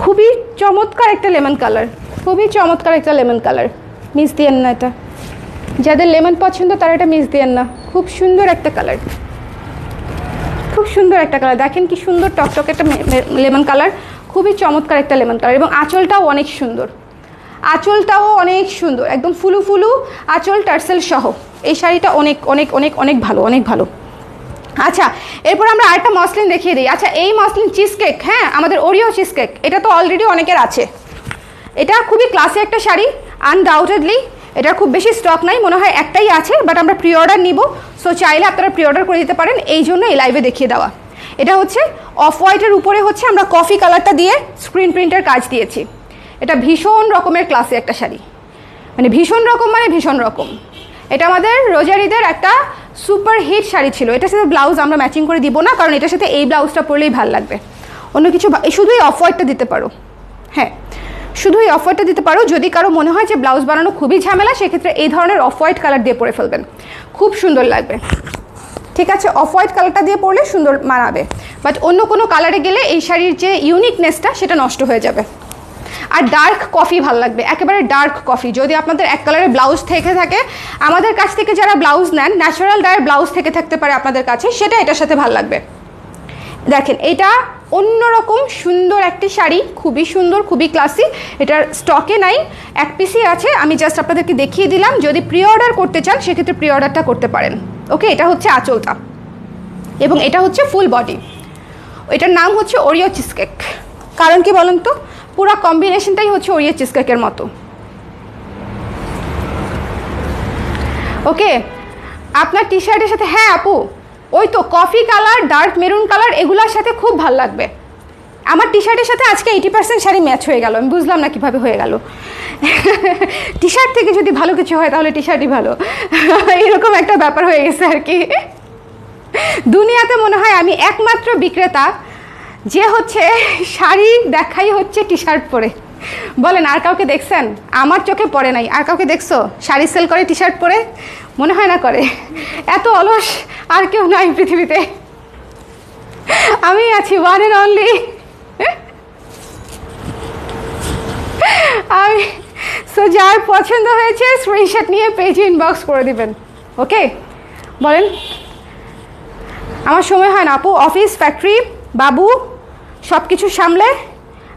খুবই চমৎকার একটা লেমন কালার, খুবই চমৎকার একটা লেমন কালার। মিস দিয়েন না এটা, যাদের লেমন পছন্দ তারা এটা মিস দিয়েন না। খুব সুন্দর একটা কালার, খুব সুন্দর একটা কালার, দেখেন কি সুন্দর টকটক একটা লেমন কালার, খুবই চমৎকার একটা লেমন কালার। এবং আঁচলটাও অনেক সুন্দর, আঁচলটাও অনেক সুন্দর, একদম ফুলু ফুলু আঁচল টার্সেল সহ। এই শাড়িটা অনেক অনেক অনেক অনেক ভালো, অনেক ভালো। আচ্ছা এরপর আমরা আরেকটা মসলিন দেখিয়ে দিই। আচ্ছা এই মসলিন চিজ কেক, হ্যাঁ আমাদের ওরিও চিজ কেক, এটা তো অলরেডি অনেকের আছে। এটা খুবই ক্লাসি একটা শাড়ি, আনডাউটেডলি এটার খুব বেশি স্টক নাই, মনে হয় একটাই আছে, বাট আমরা প্রি অর্ডার নিব। সো চাইলে আপনারা প্রি অর্ডার করে দিতে পারেন, এই জন্য এই লাইভে দেখিয়ে দেওয়া। এটা হচ্ছে অফ হোয়াইটের উপরে হচ্ছে আমরা কফি কালারটা দিয়ে স্ক্রিন প্রিন্টের কাজ দিয়েছি। এটা ভীষণ রকমের ক্লাসি একটা শাড়ি, মানে ভীষণ রকম, মানে ভীষণ রকম। এটা আমাদের রোজারিদের একটা সুপার হিট শাড়ি ছিল। এটার সাথে ব্লাউজ আমরা ম্যাচিং করে দিব না, কারণ এটার সাথে এই ব্লাউজটা পরলেই ভালো লাগবে। অন্য কিছু শুধুই অফ হোয়াইটটা দিতে পারো, হ্যাঁ শুধুই অফ হোয়াইটটা দিতে পারো। যদি কারো মনে হয় যে ব্লাউজ বানানো খুবই ঝামেলা, সেক্ষেত্রে এই ধরনের অফ হোয়াইট কালার দিয়ে পরে ফেলবেন, খুব সুন্দর লাগবে। ঠিক আছে, অফ হোয়াইট কালারটা দিয়ে পরলে সুন্দর মানাবে, বাট অন্য কোনো কালারে গেলে এই শাড়ির যে ইউনিকনেসটা সেটা নষ্ট হয়ে যাবে। আর ডার্ক কফি ভালো লাগবে, একেবারে ডার্ক কফি। যদি আপনাদের এক কালারের ব্লাউজ থেকে থাকে, আমাদের কাছ থেকে যারা ব্লাউজ নেন ন্যাচারাল ডায়ের ব্লাউজ থেকে থাকতে পারে আপনাদের কাছে, সেটা এটার সাথে ভালো লাগবে। দেখেন এটা অন্যরকম সুন্দর একটি শাড়ি, খুবই সুন্দর, খুবই ক্লাসি। এটার স্টকে নাই, এক পিসই আছে, আমি জাস্ট আপনাদেরকে দেখিয়ে দিলাম। যদি প্রি অর্ডার করতে চান সেক্ষেত্রে প্রি অর্ডারটা করতে পারেন। ওকে, এটা হচ্ছে আঁচলটা এবং এটা হচ্ছে ফুল বডি। এটার নাম হচ্ছে ওরিও চিজ কেক। কারণ কি বলুন তো, পুরো কম্বিনেশনটাই হচ্ছে ওরিও চিজ কেকের মতো। ওকে, আপনার টি শার্টের সাথে, হ্যাঁ আপু ওই তো coffee colour, dark maroon colour, এগুলোর সাথে খুব ভালো লাগবে। আমার টি শার্টের সাথে আজকে 80% শাড়ি ম্যাচ হয়ে গেল, আমি বুঝলাম না কীভাবে হয়ে গেল। টি শার্ট থেকে যদি ভালো কিছু হয় তাহলে টি শার্টই ভালো, এরকম একটা ব্যাপার হয়ে গেছে আর কি। দুনিয়াতে মনে হয় আমি একমাত্র বিক্রেতা যে হচ্ছে শাড়ি দেখাই হচ্ছে টি শার্ট পরে। বলেন আর কাউকে দেখছেন? আমার চোখে পড়ে নাই। আর কাউকে দেখছো শাড়ি সেল করে টি শার্ট পরে? মনে হয় না করে। এত অলস আর কেউ নাই পৃথিবীতে, আমি আছি ওয়ান অ্যান্ড অনলি। আমি সো যার পছন্দ হয়েছে স্ক্রিনশট নিয়ে পেজে ইনবক্স করে দিবেন। ওকে, বলেন আমার সময় হয় না আপু, অফিস, ফ্যাক্টরি, বাবু সব কিছু সামলে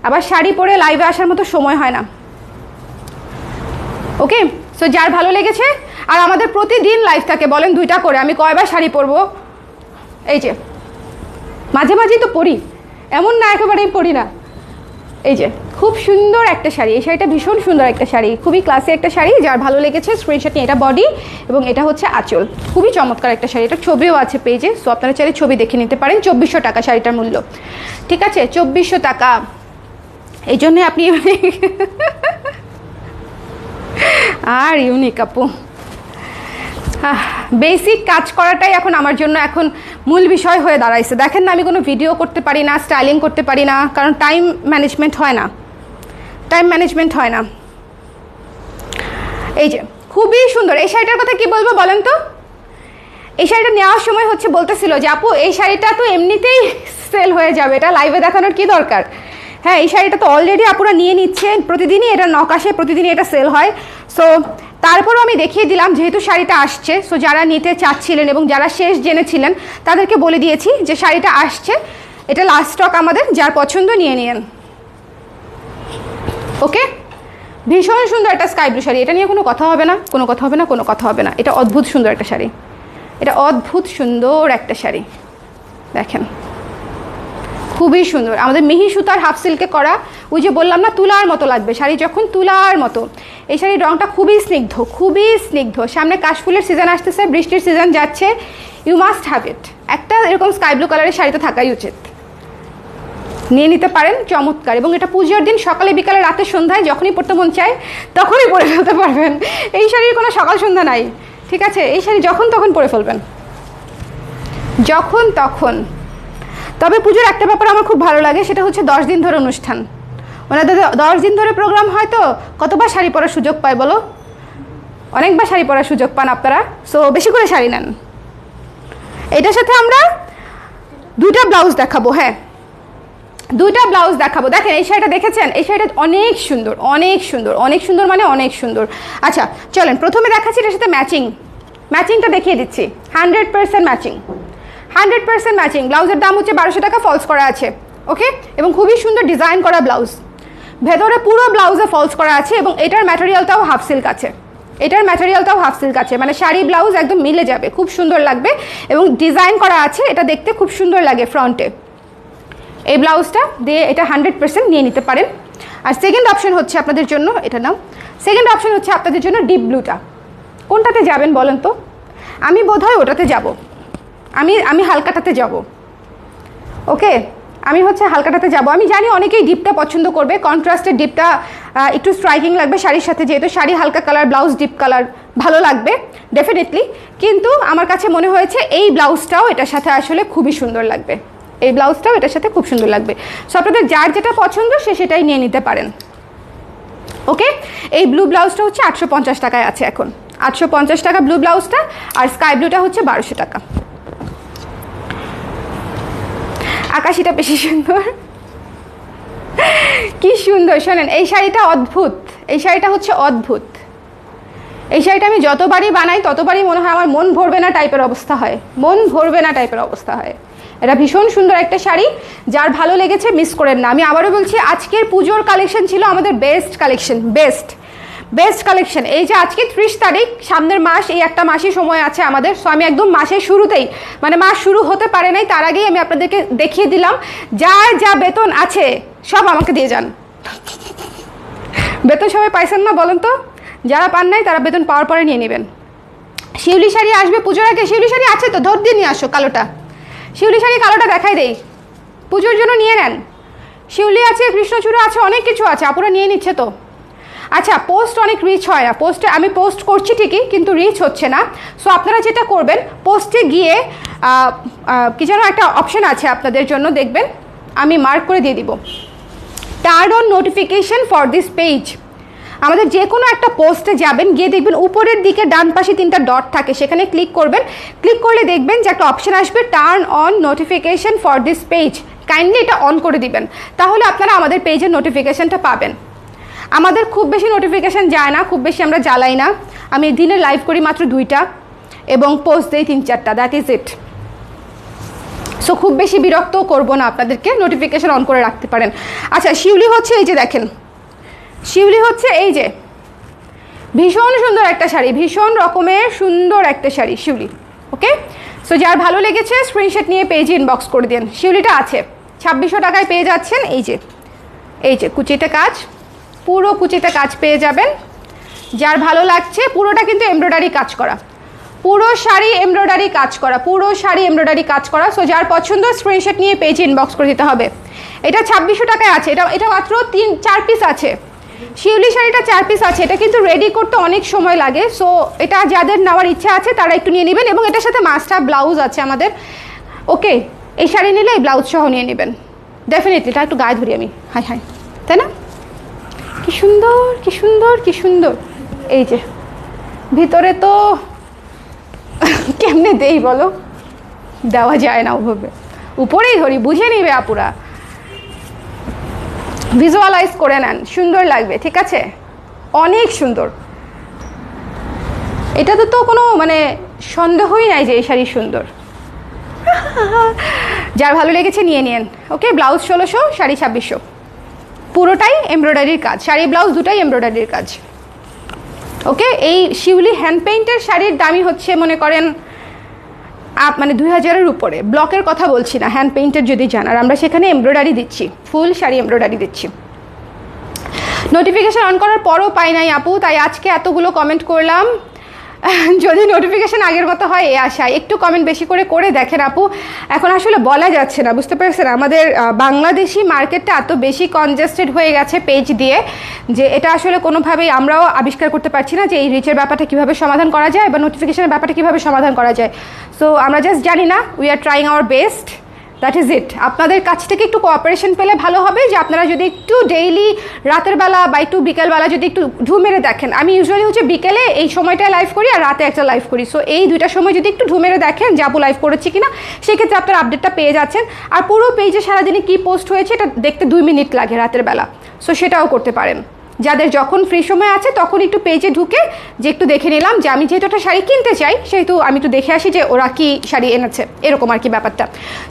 আবার শাড়ি পরে লাইভে আসার মতো সময় হয় না। ওকে, সো যার ভালো লেগেছে, আর আমাদের প্রতিদিন লাইভ থাকে, বলেন 2টা করে, আমি কয়বার শাড়ি পরবো? এই যে মাঝে মাঝেই তো পরি, এমন না একেবারেই পরি না। এই যে খুব সুন্দর একটা শাড়ি, এই শাড়িটা ভীষণ সুন্দর একটা শাড়ি, খুবই ক্লাসি একটা শাড়ি। যার ভালো লেগেছে স্ক্রিনশট নিয়ে, এটা বডি এবং এটা হচ্ছে আঁচল। খুবই চমৎকার একটা শাড়ি, এটা ছবিও আছে পেজে, সো আপনারা চাইলে ছবি দেখে নিতে পারেন। 2400 টাকা শাড়িটার মূল্য, ঠিক আছে? 2400 টাকা। এই জন্যে আপনি আর ইউনিক আপু, বেসিক কাজ করাটাই এখন আমার জন্য এখন মূল বিষয় হয়ে দাঁড়াইছে। দেখেন না, আমি কোনো ভিডিও করতে পারি না, স্টাইলিং করতে পারি না, কারণ টাইম ম্যানেজমেন্ট হয় না, টাইম ম্যানেজমেন্ট হয় না। এই যে খুবই সুন্দর এই শাড়িটার কথা কি বলবো বলেন তো? এই শাড়িটা নেওয়ার সময় হচ্ছে বলতেছিল যে আপু এই শাড়িটা তো এমনিতেই সেল হয়ে যাবে, এটা লাইভে দেখানোর কি দরকার। হ্যাঁ, এই শাড়িটা তো অলরেডি আপুরা নিয়ে নিচ্ছে, প্রতিদিনই এটা নক আসে, প্রতিদিনই এটা সেল হয়। সো তারপরও আমি দেখিয়ে দিলাম যেহেতু শাড়িটা আসছে, সো যারা নিতে চাচ্ছিলেন এবং যারা শেষ জেনেছিলেন তাদেরকে বলে দিয়েছি যে শাড়িটা আসছে, এটা লাস্ট স্টক আমাদের, যার পছন্দ নিয়ে নিন। ওকে, ভীষণ সুন্দর একটা স্কাই ব্লু শাড়ি, এটা নিয়ে কোনো কথা হবে না, কোনো কথা হবে না, কোনো কথা হবে না। এটা অদ্ভুত সুন্দর একটা শাড়ি, এটা অদ্ভুত সুন্দর একটা শাড়ি, দেখেন খুবই সুন্দর। আমাদের মিহি সুতার হাফ সিল্কে করা, ওই যে বললাম না তুলার মতো লাগবে শাড়ি, যখন তুলার মতো। এই শাড়ির রঙটা খুবই স্নিগ্ধ, খুবই স্নিগ্ধ। সামনে কাশফুলের সিজন আসতেছে, বৃষ্টির সিজন যাচ্ছে, ইউ মাস্ট হ্যাভ ইট। একটা এরকম স্কাই ব্লু কালারের শাড়িতে থাকাই উচিত, নিয়ে নিতে পারেন, চমৎকার। এবং এটা পুজোর দিন সকালে বিকালে রাতে সন্ধ্যায় যখনই পরতে মন চায় তখনই পরে ফেলতে পারবেন। এই শাড়ির কোনো সকাল সন্ধ্যা নাই, ঠিক আছে? এই শাড়ি যখন তখন পরে ফেলবেন, যখন তখন। তবে পুজোর একটা ব্যাপার আমার খুব ভালো লাগে, সেটা হচ্ছে 10 দিন ধরে অনুষ্ঠান, মানে 10 দিন ধরে প্রোগ্রাম হয়, তো কতবার শাড়ি পরার সুযোগ পায় বলো? অনেকবার শাড়ি পরার সুযোগ পান আপনারা, সো বেশি করে শাড়ি নেন। এটার সাথে আমরা 2টা ব্লাউজ দেখাবো, হ্যাঁ 2টা ব্লাউজ দেখাবো। দেখেন এই শাড়িটা দেখেছেন, এই শাড়িটা অনেক সুন্দর, অনেক সুন্দর, অনেক সুন্দর, মানে অনেক সুন্দর। আচ্ছা চলেন প্রথমে দেখাচ্ছি এটার সাথে ম্যাচিংটা দেখিয়ে দিচ্ছি। 100% ম্যাচিং, 100% ম্যাচিং। ব্লাউজের দাম হচ্ছে 1200 টাকা, ফলস করা আছে, ওকে? এবং খুবই সুন্দর ডিজাইন করা ব্লাউজ, ভেতরে পুরো ব্লাউজে ফলস করা আছে। এবং এটার ম্যাটেরিয়ালটাও হাফ সিল্ক আছে, এটার ম্যাটেরিয়ালটাও হাফ সিল্ক আছে, মানে শাড়ি ব্লাউজ একদম মিলে যাবে, খুব সুন্দর লাগবে। এবং ডিজাইন করা আছে, এটা দেখতে খুব সুন্দর লাগে ফ্রন্টে। এই ব্লাউজটা দিয়ে এটা 100% নিয়ে নিতে পারেন। আর সেকেন্ড অপশন হচ্ছে আপনাদের জন্য, এটা নাও, সেকেন্ড অপশন হচ্ছে আপনাদের জন্য ডিপ ব্লুটা। কোনটাতে যাবেন বলেন তো? আমি বোধহয় ওটাতে যাব, আমি হালকাটাতে যাব, ওকে? আমি হচ্ছে হালকাটাতে যাব। আমি জানি অনেকেই ডিপটা পছন্দ করবে, কন্ট্রাস্টের ডিপটা একটু স্ট্রাইকিং লাগবে শাড়ির সাথে, যেহেতু শাড়ি হালকা কালার, ব্লাউজ ডিপ কালার, ভালো লাগবে ডেফিনেটলি। কিন্তু আমার কাছে মনে হয়েছে এই ব্লাউজটাও এটার সাথে আসলে খুবই সুন্দর লাগবে, এই ব্লাউজটাও এটার সাথে খুব সুন্দর লাগবে। সো আপনাদের যার যেটা পছন্দ সে সেটাই নিয়ে নিতে পারেন, ওকে? এই ব্লু ব্লাউজটা হচ্ছে 850 টাকায় আছে এখন, 850 টাকা ব্লু ব্লাউজটা। আর স্কাই ব্লুটা হচ্ছে 1200 টাকা। আকাশিটা বেশি সুন্দর, কি সুন্দর। শোনেন এই শাড়িটা অদ্ভুত, এই শাড়িটা হচ্ছে অদ্ভুত। এই শাড়িটা আমি যতবারই বানাই ততবারই মনে হয় আমার মন ভরবে না টাইপের অবস্থা হয়, মন ভরবে না টাইপের অবস্থা হয়। এটা ভীষণ সুন্দর একটা শাড়ি, যার ভালো লেগেছে মিস করেন না। আমি আবারও বলছি, আজকের পুজোর কালেকশন ছিল আমাদের বেস্ট কালেকশন, বেস্ট কালেকশন। এই যে আজকে 30 তারিখ, সামনের মাস, এই একটা মাসই সময় আছে আমাদের। সো আমি একদম মাসের শুরুতেই, মানে মাস শুরু হতে পারে নাই তার আগেই আমি আপনাদেরকে দেখিয়ে দিলাম, যার যা বেতন আছে সব আমাকে দিয়ে যান। বেতন সবাই পাইছেন না বলেন তো? যারা পান নাই তারা বেতন পাওয়ার পরে নিয়ে নেবেন। শিউলি শাড়ি আসবে পুজোর আগে, শিউলি শাড়ি আছে তো, ধর দিয়ে নিয়ে আসো কালোটা, শিউলি শাড়ি কালোটা দেখাই দেই, পুজোর জন্য নিয়ে নেন। শিউলি আছে, কৃষ্ণচূড়া আছে, অনেক কিছু আছে, আপুরা নিয়ে নিচ্ছে তো। আচ্ছা, পোস্ট অনেক রিচ হয় না, পোস্টে আমি পোস্ট করছি ঠিকই কিন্তু রিচ হচ্ছে না। সো আপনারা যেটা করবেন, পোস্টে গিয়ে কি যেন একটা অপশন আছে আপনাদের জন্য, দেখবেন আমি মার্ক করে দিয়ে দিব, turn on notification for this page. আমাদের যে কোনো একটা পোস্টে যাবেন, গিয়ে দেখবেন উপরের দিকে ডান পাশে 3টা ডট থাকে, সেখানে ক্লিক করবেন। ক্লিক করলে দেখবেন যে একটা অপশন আসবে, turn on notification for this page. Kindly এটা অন করে দিবেন, তাহলে আপনারা আমাদের পেজের নোটিফিকেশনটা পাবেন। আমাদের খুব বেশি নোটিফিকেশান যায় না, খুব বেশি আমরা জ্বালাই না। আমি দিনে লাইভ করি মাত্র 2টা এবং পোস্ট দিই 3-4টা, দ্যাট ইজ ইট। সো খুব বেশি বিরক্তও করবো না আপনাদেরকে, নোটিফিকেশান অন করে রাখতে পারেন। আচ্ছা, শিউলি হচ্ছে এই যে দেখেন, শিউলি হচ্ছে এই যে ভীষণ সুন্দর একটা শাড়ি, ভীষণ রকমের সুন্দর একটা শাড়ি শিউলি, ওকে? সো যার ভালো লেগেছে স্ক্রিনশট নিয়ে পেজে ইনবক্স করে দিন। শিউলিটা আছে, 2600 টাকায় পেয়ে যাচ্ছেন। এই যে কুচিতে কাজ, পুরো কুচিতে কাজ পেয়ে যাবেন। যার ভালো লাগছে, পুরোটা কিন্তু এমব্রয়ডারি কাজ করা, পুরো শাড়ি এমব্রয়ডারি কাজ করা, পুরো শাড়ি এমব্রয়ডারি কাজ করা। সো যার পছন্দ স্ক্রিনশট নিয়ে পেজে ইনবক্স করে দিতে হবে। এটা 2600 টাকায় আছে। এটা মাত্র 4 পিস আছে। শিউলি শাড়িটা 4 পিস আছে। এটা কিন্তু রেডি করতে অনেক সময় লাগে। সো এটা যাদের নেওয়ার ইচ্ছা আছে তারা একটু নিয়ে নেবেন, এবং এটার সাথে মাস্ট হ্যাভ ব্লাউজ আছে আমাদের। ওকে, এই শাড়ি নিলে এই ব্লাউজ সহ নিয়ে নেবেন ডেফিনেটলি। এটা একটু গায়ে ধরি আমি, হাই হাই, তাই না? কি সুন্দর, কি সুন্দর, কি সুন্দর। এই যে ভিতরে তো কেমনে দেই বলো, দেওয়া যায় না ওভাবে, উপরেই ধরি, বুঝে নিবে আপুরা, ভিজুয়ালাইজ করে নেন, সুন্দর লাগবে। ঠিক আছে, অনেক সুন্দর। এটাতে তো কোনো মানে সন্দেহই নাই যে এই শাড়ি সুন্দর। যার ভালো লেগেছে নিয়ে নিন। ওকে, ব্লাউজ 1600, শাড়ি 2600, পুরোটাই এমব্রয়ডারির কাজ, শাড়ি ব্লাউজ দুটাই এমব্রয়ডারির কাজ। ওকে, এই শিউলি হ্যান্ড পেইন্টের শাড়ির দামই হচ্ছে মনে করেন মানে 2000-এর উপরে। ব্লকের কথা বলছি না, হ্যান্ড পেইন্টের যদি যান, আর আমরা সেখানে এমব্রয়ডারি দিচ্ছি, ফুল শাড়ি এমব্রয়ডারি দিচ্ছি। নোটিফিকেশান অন করার পরও পাই নাই আপু, তাই আজকে এতগুলো কমেন্ট করলাম। যদি নোটিফিকেশান আগের মতো হয় এ আশায়, একটু কমেন্ট বেশি করে দেখেন আপু। এখন আসলে বলা যাচ্ছে না, বুঝতে পারছেন, আমাদের বাংলাদেশি মার্কেটটা এত বেশি কনজেস্টেড হয়ে গেছে পেজ দিয়ে, যে এটা আসলে কোনোভাবেই আমরাও আবিষ্কার করতে পারছি না যে এই রিচের ব্যাপারটা কীভাবে সমাধান করা যায় বা নোটিফিকেশানের ব্যাপারটা কীভাবে সমাধান করা যায়। সো আমরা জাস্ট জানি না, we are trying our best, that is it. আপনাদের কাছ থেকে একটু কোঅপারেশন পেলে ভালো হবে, যে আপনারা যদি একটু ডেইলি রাতের বেলা বা একটু বিকেলবেলা যদি একটু ঢু মেরে দেখেন। আমি ইউজুয়ালি হচ্ছে বিকেলে এই সময়টায় লাইভ করি আর রাতে একটা লাইভ করি। সো এই দুইটার সময় যদি একটু ঢু মেরে দেখেন যে আপু লাইভ করেছি কিনা, সেক্ষেত্রে আপনার আপডেটটা পেয়ে যাচ্ছেন। আর পুরো পেজে সারাদিনে কী পোস্ট হয়েছে এটা দেখতে 2 মিনিট লাগে রাতের বেলা। সো সেটাও করতে পারেন। যাদের যখন ফ্রি সময় আছে তখন একটু পেজে ঢুকে যে একটু দেখে নিলাম, যে আমি যেহেতু একটা শাড়ি কিনতে চাই সেহেতু আমি একটু দেখে আসি যে ওরা কি শাড়ি এনেছে, এরকম আর কি ব্যাপারটা।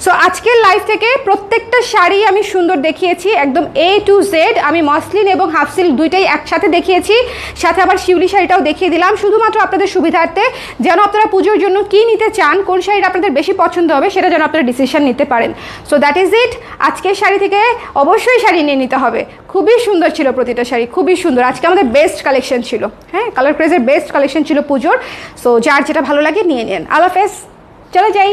সো আজকের লাইভ থেকে প্রত্যেকটা শাড়ি আমি সুন্দর দেখিয়েছি, একদম A to Z। আমি মসলিন এবং হাফ সিল্ক দুইটাই একসাথে দেখিয়েছি, সাথে আবার শিউলি শাড়িটাও দেখিয়ে দিলাম, শুধুমাত্র আপনাদের সুবিধার্থে, যেন আপনারা পুজোর জন্য কী নিতে চান, কোন শাড়িটা আপনাদের বেশি পছন্দ হবে সেটা যেন আপনারা ডিসিশন নিতে পারেন। So that is it. আজকের শাড়ি থেকে অবশ্যই শাড়ি নিয়ে নিতে হবে। খুবই সুন্দর ছিল প্রতিটা শাড়ি, খুবই সুন্দর। আজকে আমাদের বেস্ট কালেকশন ছিল, হ্যাঁ, কালার ক্রেজের বেস্ট কালেকশন ছিল পুজোর। সো যার যেটা ভালো লাগে নিয়ে নিন। আল্লাহ হাফেজ, চলে যাই।